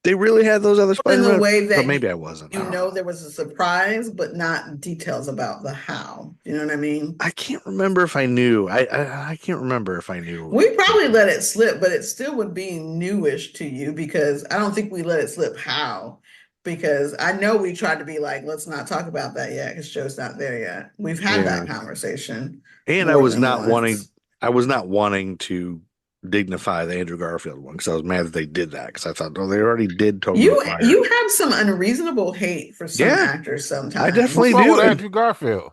They really had those other In Spider-Man, the way that but maybe I wasn't. I don't know. there was a surprise, but not details about the how. You know what I mean? I can't remember if I knew. I can't remember if I knew. We probably let it slip, but it still would be newish to you because I don't think we let it slip how. Because I know we tried to be like, let's not talk about that yet because Joe's not there yet. We've had that conversation. And I more was than not once. wanting to dignify the Andrew Garfield one because I was mad that they did that because I thought, oh, they already did Tobey Maguire. You have some unreasonable hate for some actors sometimes. I definitely What's wrong do. with Andrew Garfield?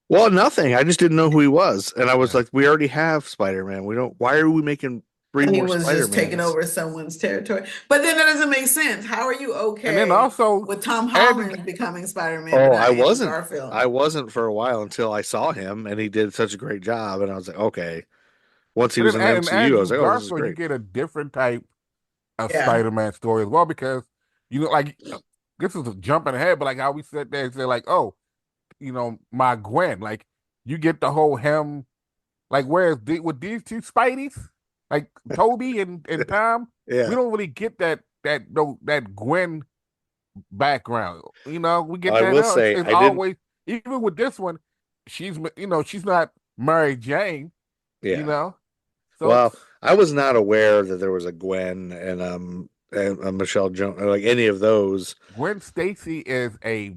Well, nothing. I just didn't know who he was, and I was like, we already have Spider-Man. We don't. Why are we making three He more was Spider-Mans? just taking over someone's territory. But then that doesn't make sense. How are you okay? And then also with Tom Holland becoming Spider-Man? Oh, but not I Andrew wasn't. Garfield? I wasn't for a while until I saw him, and he did such a great job, and I was like, okay. Once he was in the MCU, I was Andrew like, oh, this is Garfield, you great. get a different type of Yeah. Spider-Man story as well because like this is jumping ahead, but like how we sit there and say like, oh, my Gwen, like you get the whole him, like with these two Spideys, like Tobey and Tom, Yeah. we don't really get that Gwen background. We get I that will now. say, It's I didn't. always even with this one, she's not Mary Jane. Yeah. So Well, I was not aware that there was a Gwen and a Michelle Jones, like any of those. Gwen Stacy is a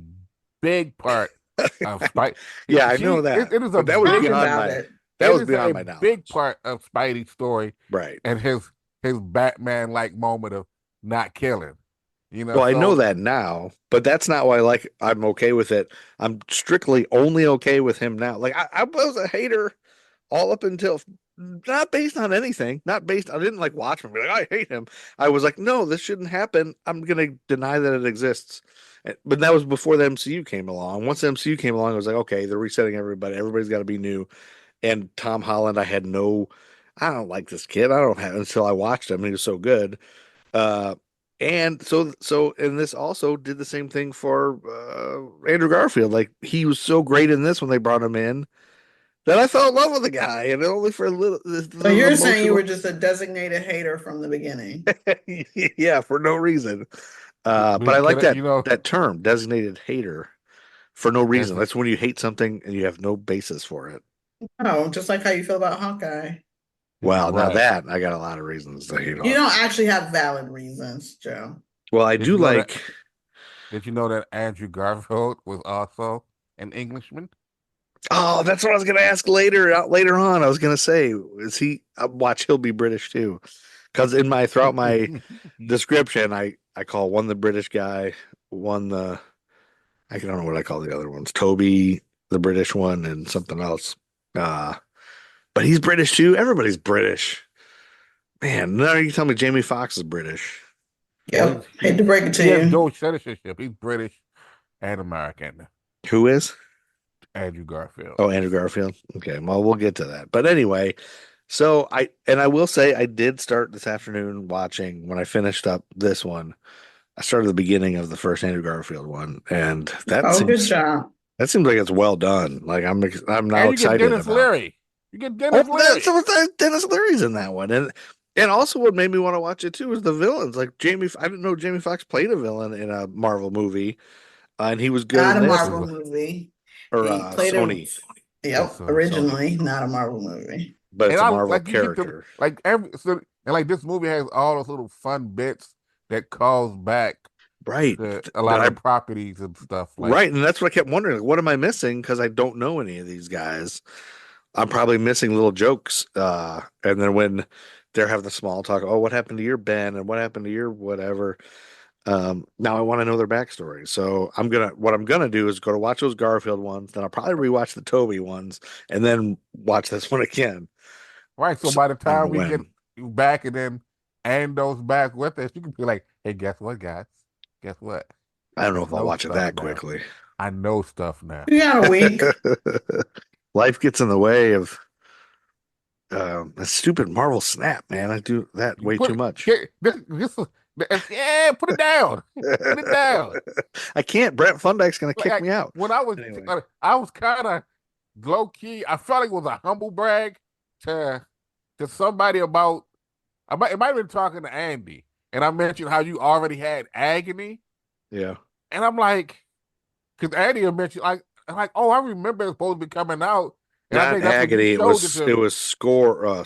big part of Spidey. Yeah, I know that. It is But that was Talk beyond about my it. that it was is beyond a my knowledge. big part of Spidey's story Right. and his Batman like moment of not killing. Well, I know that now, but that's not why I'm okay with it. I'm strictly only okay with him now. Like I was a hater all up until not based on anything, I didn't watch him and be like, I hate him. I was like, no, this shouldn't happen. I'm gonna deny that it exists. But that was before the MCU came along. Once the MCU came along, I was like, okay, they're resetting everybody. Everybody's got to be new. And Tom Holland, I don't like this kid. I don't have until I watched him. He was so good. And and this also did the same thing for Andrew Garfield. Like he was so great in this when they brought him in that I fell in love with the guy, and only for a little So the you're saying you were emotional. just a designated hater from the beginning. Yeah, for no reason. But I like You know, that term, designated hater, for no that's reason. That's when you hate something and you have no basis for it. Oh, just like how you feel about Hawkeye. Well, now right. that I got a lot of reasons to hate You don't Hawkeye. actually have valid reasons, Joe. Well, I Did do you know that? like. Did you know that Andrew Garfield was also an Englishman? Oh, that's what I was going to ask later on. I was going to say, is he? Watch, he'll be British too, because in my throughout my description, I call one the British guy, one the I don't know what I call the other ones. Toby, the British one, and something else. Uh, but he's British too. Everybody's British. Man, now you tell me Jamie Foxx is British. Well, Yep. Hate to break it to he has you. dual citizenship. He's British and American. Who is? Andrew Garfield. Oh, Andrew Garfield. Okay, well, we'll get to that. But anyway, so I will say I did start this afternoon watching when I finished up this one. I started the beginning of the first Andrew Garfield one, and Oh, good job. that seems like it's well done. Like I'm now And you get excited Dennis about. Leary. You get Oh, Dennis Leary. Dennis Leary's in that one, and also what made me want to watch it too is the villains. Like Jamie, I didn't know Jamie Foxx played a villain in a Marvel movie, and he was good Not in a this, Marvel movie. or He played a, Sony, yep, originally not a Marvel movie. but And it's a I Marvel like you get to character. like every so, and like this movie has all those little fun bits that calls back Right. to a lot of the properties and stuff. Like Right, and that's what I kept wondering. Like, what am I missing? Because I don't know any of these guys. I'm probably missing little jokes. And then when they're having the small talk, oh, what happened to your Ben and what happened to your whatever? Now I want to know their backstory. So what I'm gonna do is go to watch those Garfield ones, then I'll probably rewatch the Toby ones, and then watch this one again. right. So So, by the I don't know time we get when. you back and then Ando's back with us, you can be like, hey, guess what, guys? Guess what? I don't know I if I'll know watch it stuff that now. quickly. I know stuff now. You got a week. Life gets in the way of that stupid Marvel Snap, man. I do that You way too put much. yeah, put it down. Put it down. I can't. Brent Fundyke's gonna kick Like me out. when I was Anyway. I was kind of low key. I felt like it was a humble brag to somebody about. It might have been talking to Andy, and I mentioned how you already had agony, Yeah. and I'm like, because Andy had mentioned like, oh, I remember it's supposed to be coming out, and I Not think that's when you agony. showed it It to. was scar. Oh,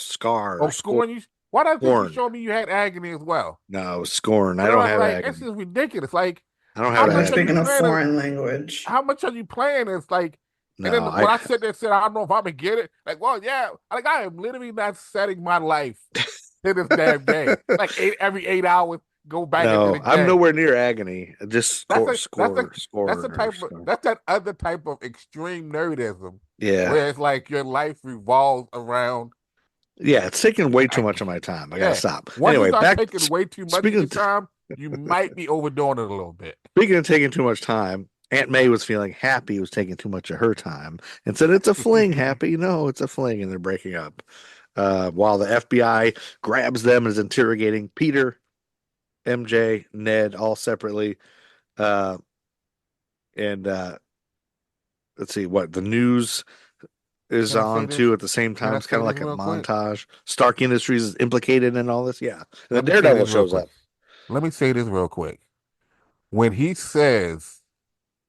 scorn you. Why did I think you Scorn. showed me you had agony as well? No, it was scorn. I But don't I'm have like, this agony. is ridiculous. Like, I don't how have We're much are agony. you speaking a playing? foreign language. How much are you playing? It's like, and then No, when I sit there and said, I don't know if I'm gonna get it. Like, well, yeah, like I am literally not setting my life to this damn game. Like every 8 hours, go back into no, the I'm game. nowhere near agony. Just That's score. that's that other type of extreme nerdism. Yeah. Where it's like your life revolves around. Yeah, it's taking way too much of my time. I gotta stop. Once you Anyway, start back taking way too much of your time, you might be overdoing it a little bit. Speaking of taking too much time, Aunt May was feeling Happy was taking too much of her time and said, "It's a fling, Happy." No, it's a fling, and they're breaking up. While the FBI grabs them and is interrogating Peter, MJ, Ned, all separately. And let's see what the news is Can I say on this? too at the same Can time. I It's kind say of this like a real quick? montage. Stark Industries is implicated in all this. Yeah. And then Let me say Daredevil this real shows quick. up. Let me say this real quick. When he says,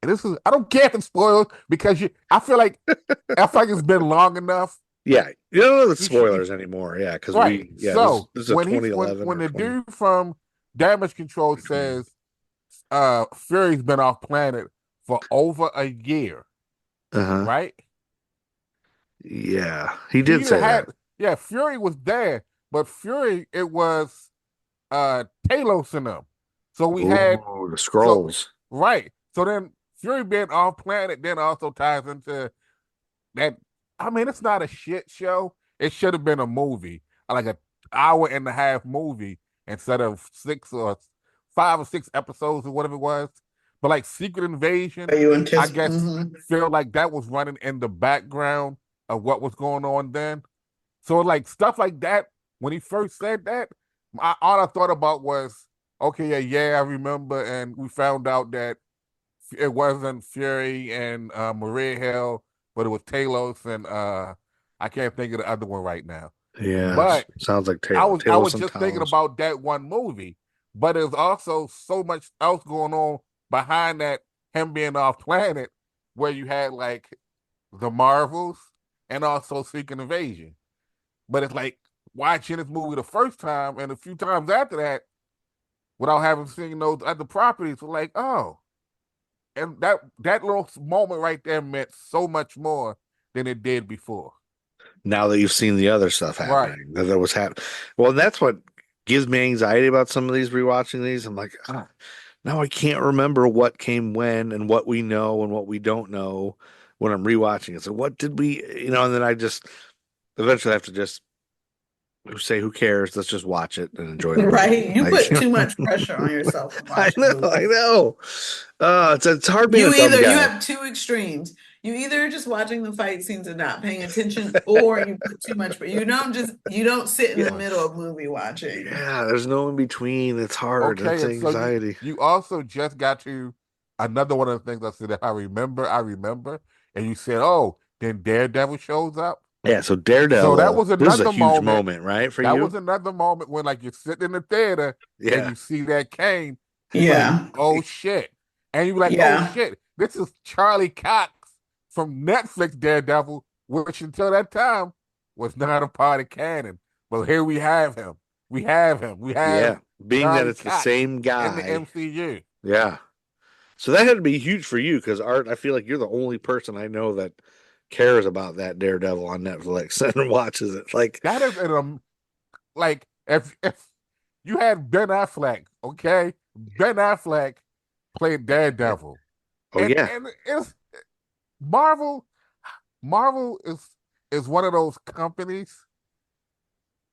and this is, I don't care if it's spoiled because I feel like it's been long enough. Yeah, you don't know the spoilers anymore. Yeah, because Right. So this is a when 2011 when or the 20. dude from Damage Control says Fury's been off planet for over a year, Uh-huh. right? Yeah, he did say that. Yeah, Fury was there, but Fury, it was Talos in them. So we had the scrolls. right. So then Fury being off planet then also ties into that. I mean, it's not a shit show. It should have been a movie, like an hour and a half movie instead of 5 or 6 episodes or whatever it was. But like Secret Invasion, I guess feel like that was running in the background of what was going on then. So like stuff like that, when he first said that, all I thought about was, okay, yeah, I remember, and we found out that it wasn't Fury and Maria Hill, but it was Talos and I can't think of the other one right now. Yeah, But sounds like I Taylor. was I was Talos and just thinking Talos. about that one movie, but there's also so much else going on behind that him being off planet, where you had like the Marvels and also Secret Invasion. But it's like watching this movie the first time and a few times after that, without having seen those other properties, was like, oh, and that little moment right there meant so much more than it did before. Now that you've seen the other stuff Right. happening, that was happening. Well, that's what gives me anxiety about some of these rewatching these. I'm like, now I can't remember what came when and what we know and what we don't know when I'm rewatching it. So what did we, and then I just eventually have to just say, who cares? Let's just watch it and enjoy the movie. Right? You put too much pressure on yourself when I watching know, I movies. know. It's hard being a dumb You guy. have two extremes. You either just watching the fight scenes and not paying attention, or you put too much. But you don't sit in the middle of movie watching. Yeah, there's no in between. It's hard. Okay, It's and so anxiety. you also just got to another one of the things I said that I remember, and you said, oh, then Daredevil shows up. Yeah, so So Daredevil. that was This is a another huge moment. moment, right, for That you? was another moment when like you're sitting in the theater and Yeah. you see that cane. You're Yeah. like, oh shit. And you're like, Yeah. oh shit, this is Charlie Cox from Netflix Daredevil, which until that time was not a part of canon. But here we have him. We have him. We have Being that Charlie it's the Cox same in the guy. MCU. Yeah. So that had to be huge for you because Art, I feel like you're the only person I know that cares about that Daredevil on Netflix and watches it. Like That is like if you had Ben Affleck, okay? Ben Affleck played Daredevil. And it's Marvel is one of those companies,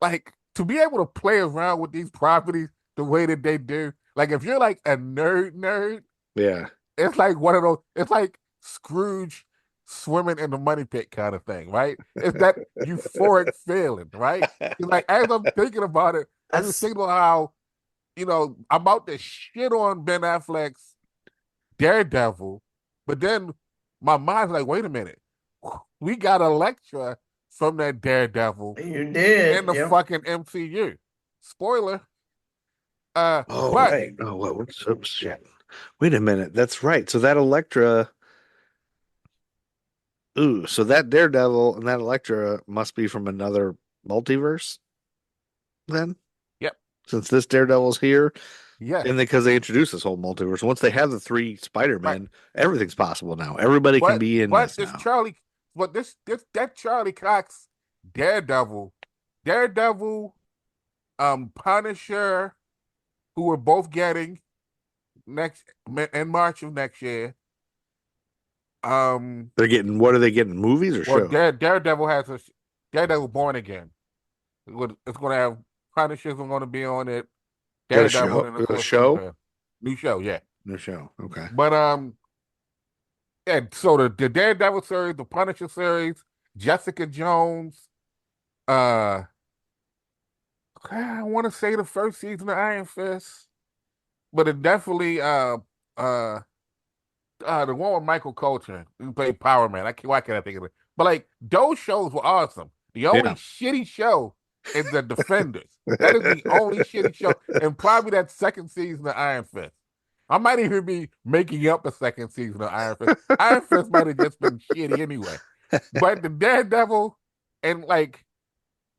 like, to be able to play around with these properties the way that they do. Like, if you're like a nerd, yeah, it's like one of those. It's like Scrooge swimming in the money pit kind of thing, right? It's that euphoric feeling, right? It's like as I'm thinking about it, I just think about how, I'm about to shit on Ben Affleck's Daredevil, but then my mind's like, wait a minute, we got Elektra from that Daredevil You did. in the fucking MCU. Spoiler. Oh, but right. Oh, what's shit? Wait a minute. That's right. So that Elektra. Ooh, so that Daredevil and that Elektra must be from another multiverse then? Yep. Since this Daredevil's here. Yeah. And because they introduced this whole multiverse. Once they have the 3 Spider-Men, everything's possible now. Everybody can be in this now. That Charlie Cox Daredevil, Punisher, who we're both getting in March of next year. They're getting, what are they getting? Movies or shows? Daredevil has Daredevil Born Again. It's going to have Punishers going to be on it. Daredevil a show? New show, yeah. New show. Okay. But yeah, so the Daredevil series, the Punisher series, Jessica Jones, I want to say the first season of Iron Fist, but it definitely the one with Michael Coltrane who played Power Man. Why can't I think of it? But like those shows were awesome. The only shitty show is The Defenders. That is the only shitty show, and probably that second season of Iron Fist. I might even be making up a second season of Iron Fist. Iron Fist might have just been shitty anyway. But the Daredevil and like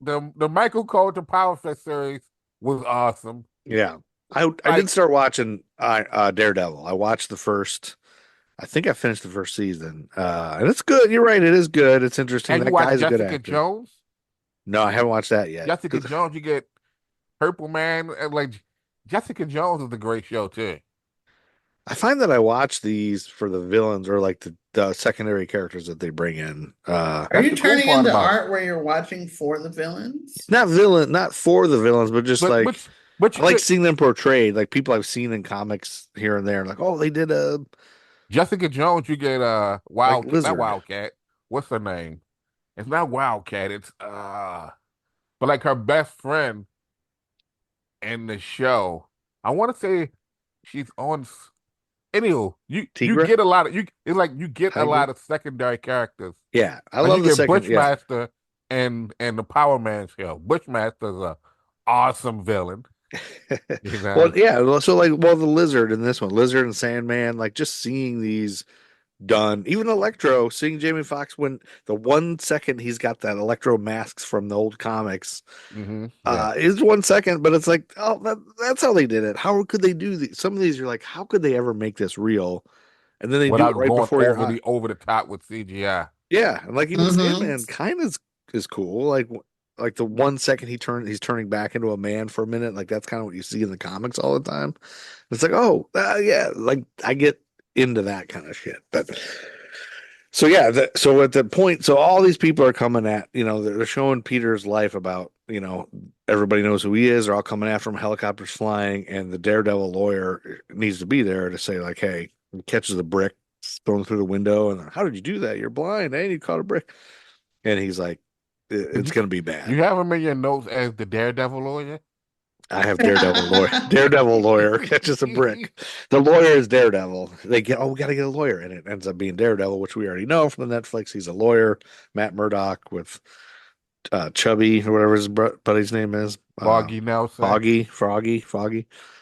the Michael Coltrane Power Fist series was awesome. Yeah. I did start watching Daredevil. I watched the first. I think I finished the first season, and it's good. You're right; it is good. It's interesting. Have that you watched guy's a good Jessica actor. Jones? No, I haven't watched that yet. Jessica Jones, you get Purple Man. Like Jessica Jones is a great show too. I find that I watch these for the villains or like the secondary characters that they bring in. Are you turning into art where you're watching for the villains? Not for the villains, but just I like seeing them portrayed, like people I've seen in comics here and there. Like, oh, they did a Jessica Jones. You get not Wildcat. What's her name? It's not Wildcat. It's but like her best friend in the show I want to say she's on. Anywho, you Tigra? get a lot of you. It's like you get a Tigra? lot of secondary characters. Yeah, I Like love you the get second. Yeah, Bushmaster and the Power Man show. Bushmaster's a awesome villain. You know? well, yeah. So like, well, the Lizard in this one, Lizard and Sandman, like just seeing these done. Even Electro, seeing Jamie Foxx when the 1 second he's got that Electro masks from the old comics, Yeah. is 1 second, but it's like, oh, that's how they did it. How could they do these? Some of these you're like, how could they ever make this real? And then they do it Without right going before your eye. over the top with CGI. Yeah, and like even Mhm. Sandman kind of is cool. Like the 1 second he's turning back into a man for a minute. Like that's kind of what you see in the comics all the time. It's like, oh, yeah, like I get into that kind of shit. But so yeah, so at the point, so all these people are coming at, they're showing Peter's life about, everybody knows who he is. They're all coming after him, helicopters flying, and the Daredevil lawyer needs to be there to say like, hey, he catches a brick thrown through the window, and how did you do that? You're blind, and you caught a brick. And he's like, it's going to be bad. You have him in your notes as the Daredevil lawyer? I have Daredevil lawyer. Daredevil lawyer catches a brick. The lawyer is Daredevil. They get, we got to get a lawyer, and it ends up being Daredevil, which we already know from the Netflix. He's a lawyer. Matt Murdock with Chubby or whatever his buddy's name is. Foggy Nelson. Foggy.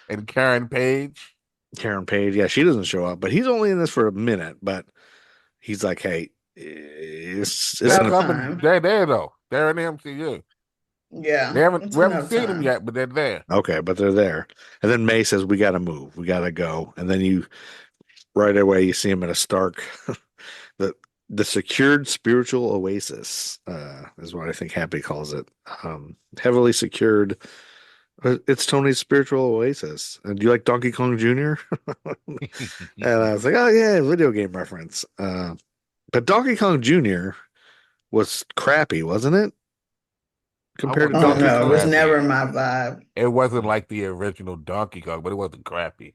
And Karen Page. Karen Page. Yeah, she doesn't show up, but he's only in this for a minute. But he's like, hey, it's they're there though. They're in the MCU. Yeah. We haven't seen them yet, but they're there. Okay, but they're there. And then May says, we got to move. We got to go. And then right away, you see him at a Stark, the secured spiritual oasis, is what I think Happy calls it. Heavily secured. It's Tony's spiritual oasis. And do you like Donkey Kong Jr.? And I was like, oh yeah, video game reference. But Donkey Kong Jr. was crappy, wasn't it? Compared to Donkey Kong. It was never my vibe. It wasn't like the original Donkey Kong, but it wasn't crappy.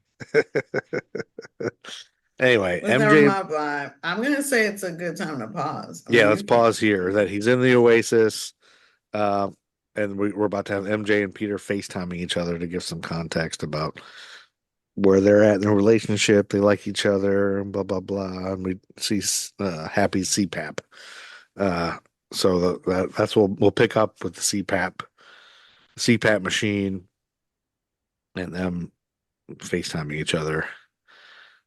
Anyway, it was never my vibe. I'm gonna say it's a good time to pause. Let's pause here. That he's in the Oasis, and we're about to have MJ and Peter FaceTiming each other to give some context about where they're at in their relationship. They like each other, and blah blah blah. And we see Happy CPAP. So that's what we'll pick up with the CPAP machine, and them FaceTiming each other,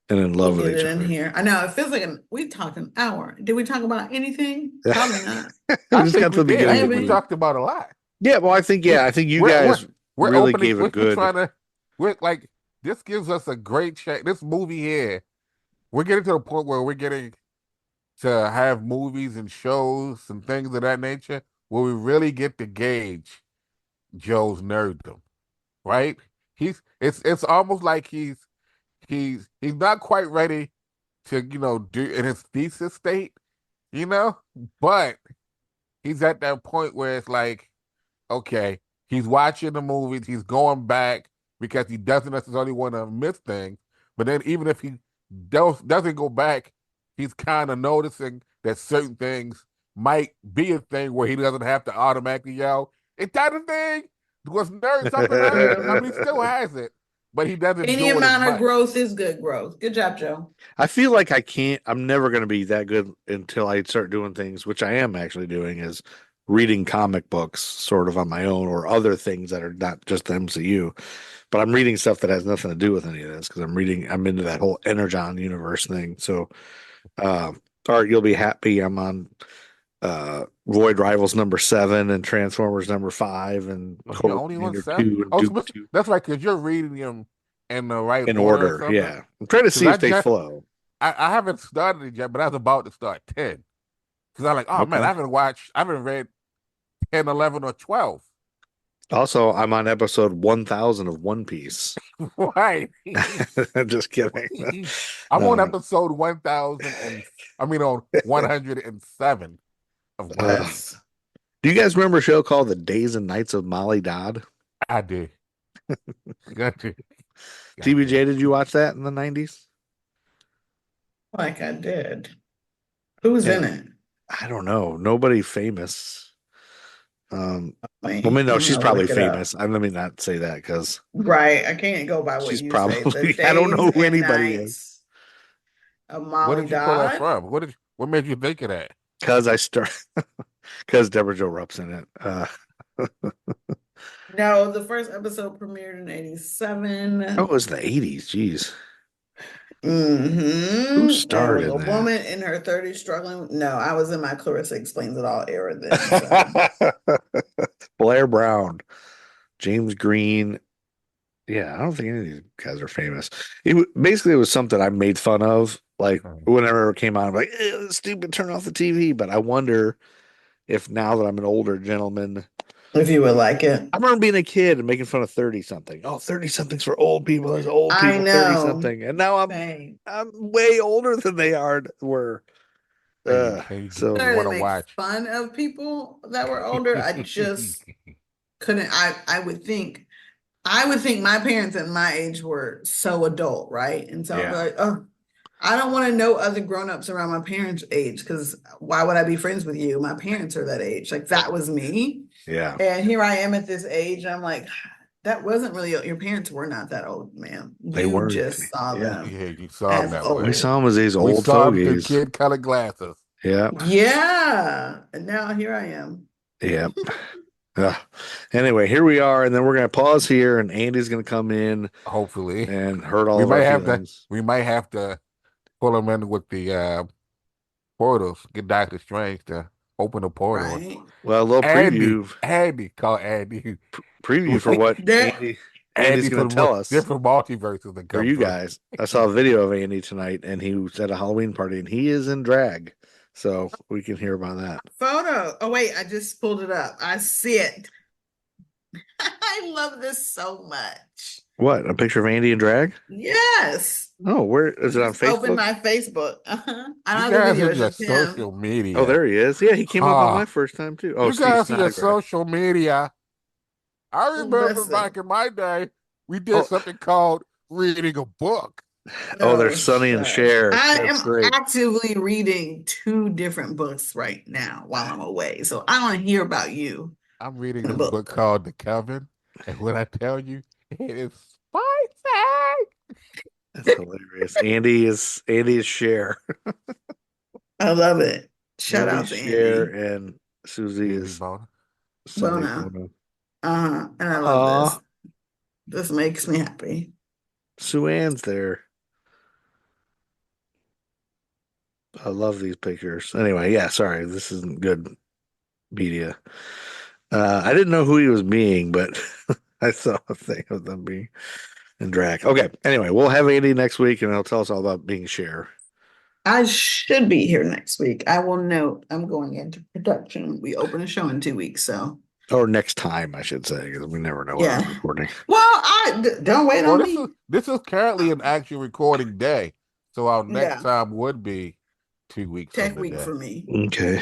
and in love with each other. In here, I know it feels like we talked an hour. Did we talk about anything? Probably not. I think we talked about a lot. Yeah, well, I think you guys really gave a good. We're like, this gives us a great check. This movie here, we're getting to the point where we're getting to have movies and shows and things of that nature where we really get to gauge Joe's nerddom, right? It's almost like he's not quite ready to do in his thesis state, but he's at that point where it's like, okay, he's watching the movies, he's going back because he doesn't necessarily want to miss things, but then even if he doesn't go back, he's kind of noticing that certain things might be a thing where he doesn't have to automatically yell, "Is that a thing?" Was nerd something like that? I mean, he still has it, but he doesn't. Any amount of growth is good growth. Good job, Joe. I feel like I'm never going to be that good until I start doing things, which I am actually doing, is reading comic books sort of on my own or other things that are not just the MCU. But I'm reading stuff that has nothing to do with any of this because I'm into that whole Energon universe thing. So, Art, you'll be happy. I'm on Void Rivals #7 and Transformers #5 and only on 7. That's right, because you're reading them in the right order. Yeah, I'm trying to see if they flow. I haven't started it yet, but I was about to start 10 because I'm like, man, I haven't read 10, 11, or 12. Also, I'm on episode 1000 of One Piece. Right. Just kidding. I'm on episode 1000 on 107 of One Piece. Do you guys remember a show called The Days and Nights of Molly Dodd? I do. Got you. TBJ, did you watch that in the 90s? Like I did. Who was in it? I don't know. Nobody famous. Well, I mean, no, I'm she's gonna probably look it up. famous. Let me not say that because Right. I can't go by what she's you say. The probably. I don't know Days who and anybody is Nights of What Molly did you pull that Dodd. from? What made you think of that? because I start because Deborah Jo Rupp's in it. No, the first episode premiered in 87. Oh, it was the 80s. Jeez. Who And starred was in a that? woman in her 30s struggling. No, I was in my Clarissa Explains It All era then. So. Blair Brown, James Green. Yeah, I don't think any of these guys are famous. Basically, it was something I made fun of. Like whenever it came on, I'm like, stupid, turn off the TV. But I wonder if now that I'm an older gentleman, If you would like it. I remember being a kid and making fun of 30 something. Oh, 30 something's for old people. There's old I people, know. 30 something. And now I'm way older than they were. Hey, So I want to make watch? fun of people that were older. I just couldn't. I would think my parents at my age were so adult, right? And so I'd be like, oh, I don't want to know other grown-ups around my parents' age because why would I be friends with you? My parents are that age. Like that was me. Yeah. And here I am at this age. And I'm like, that wasn't really your parents were not that old, man. They You weren't. just saw them. Yeah, you saw them that way. We saw them as these We old saw them through fogies. kid-colored glasses. Yeah. Yeah. And now here I am. Yep. Anyway, here we are, and then we're gonna pause here, and Andy's gonna come in, hopefully, and hurt all we of might our have feelings. we might have to pull him in with the portals. Get Doctor Strange to open the portal. Right. Well, a little preview. Andy, call Andy. Preview for what Andy's going to tell us. Different multiverses that come for you through. guys. I saw a video of Andy tonight, and he was at a Halloween party, and he is in drag. So we can hear about that. Photo. Oh, wait, I just pulled it up. I see it. I love this so much. What? A picture of Andy in drag? Yes. Oh, where is it on Facebook? Open my Facebook. I You don't know guys the video. in your It's just him. social media. Oh, there he is. Yeah, he came up on my first time too. Oh, you guys Steve in your Snodgrass. social media. I remember Listen. back in my day, we did something called reading a book. Oh, there's Sonny and Cher. I That's am great. actively reading 2 different books right now while I'm away. So I want to hear about you. I'm reading this book called The Coven, and when I tell you, it is spicy. That's hilarious. Andy is Cher. I love it. Shout out to Cher Andy. and Susie is Bono. Bono. And I love this. This makes me happy. Sue Ann's there. I love these pictures. Anyway, yeah, sorry, this isn't good media. I didn't know who he was being, but I saw a thing of them being in drag. Okay, anyway, we'll have Andy next week, and he'll tell us all about being Cher. I should be here next week. I will note I'm going into production. We open a show in 2 weeks, so. Or next time, I should say, because we never know when I'm recording. Well, don't wait on me. This is currently an actual recording day, so our next time would be 2 weeks. Tech week for me. Okay.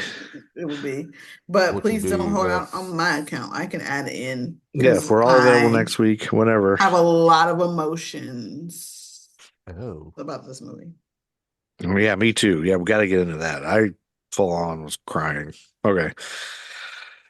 It would be. But Which please would don't be hold the- out on my account. I can add it in. Yeah, if we're all available next week, whenever. I have a lot of emotions about this movie. Yeah, me too. Yeah, we got to get into that. I full on was crying. Okay.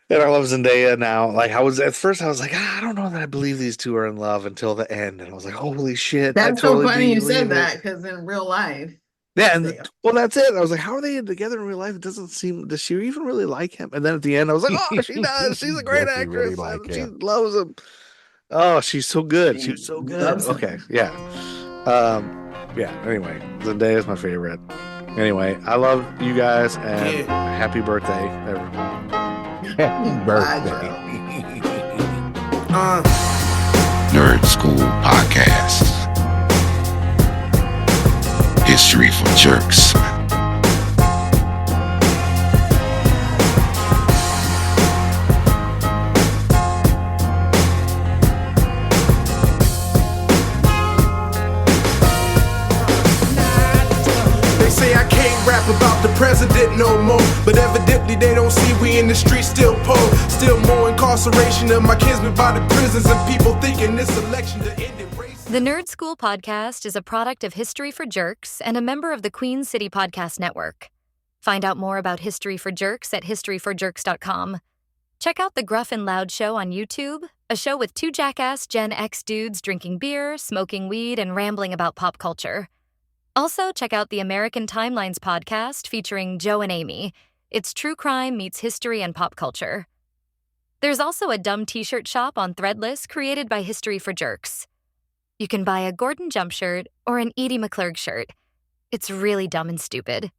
And I love Zendaya now. Like at first I was like, I don't know that I believe these two are in love until the end. And I was like, holy shit. That's I totally so funny you said believe that it. because in real life. Yeah, and well, that's it. I was like, how are they together in real life? It doesn't seem. Does she even really like him? And then at the end, I was like, oh, she does. She's a great Does she actress. really like She him? loves him. Oh, she's so good. She was so good. loves him. Okay, yeah. Yeah. Anyway, Zendaya is my favorite. Anyway, I love you guys and happy birthday, everyone. Happy birthday. Nerd School Podcast. History for Jerks. They say I can't rap about the president no more, but evidently they don't see we in the streets still poor. Still more incarceration of my kinsmen by the prisons, and people thinking this election to end it. The Nerd School Podcast is a product of History for Jerks and a member of the Queen City Podcast Network. Find out more about History for Jerks at historyforjerks.com. Check out The Gruff and Loud Show on YouTube, a show with two jackass Gen X dudes drinking beer, smoking weed, and rambling about pop culture. Also, check out the American Timelines podcast featuring Joe and Amy. It's true crime meets history and pop culture. There's also a dumb t-shirt shop on Threadless created by History for Jerks. You can buy a Gordon Jump shirt or an Edie McClurg shirt. It's really dumb and stupid.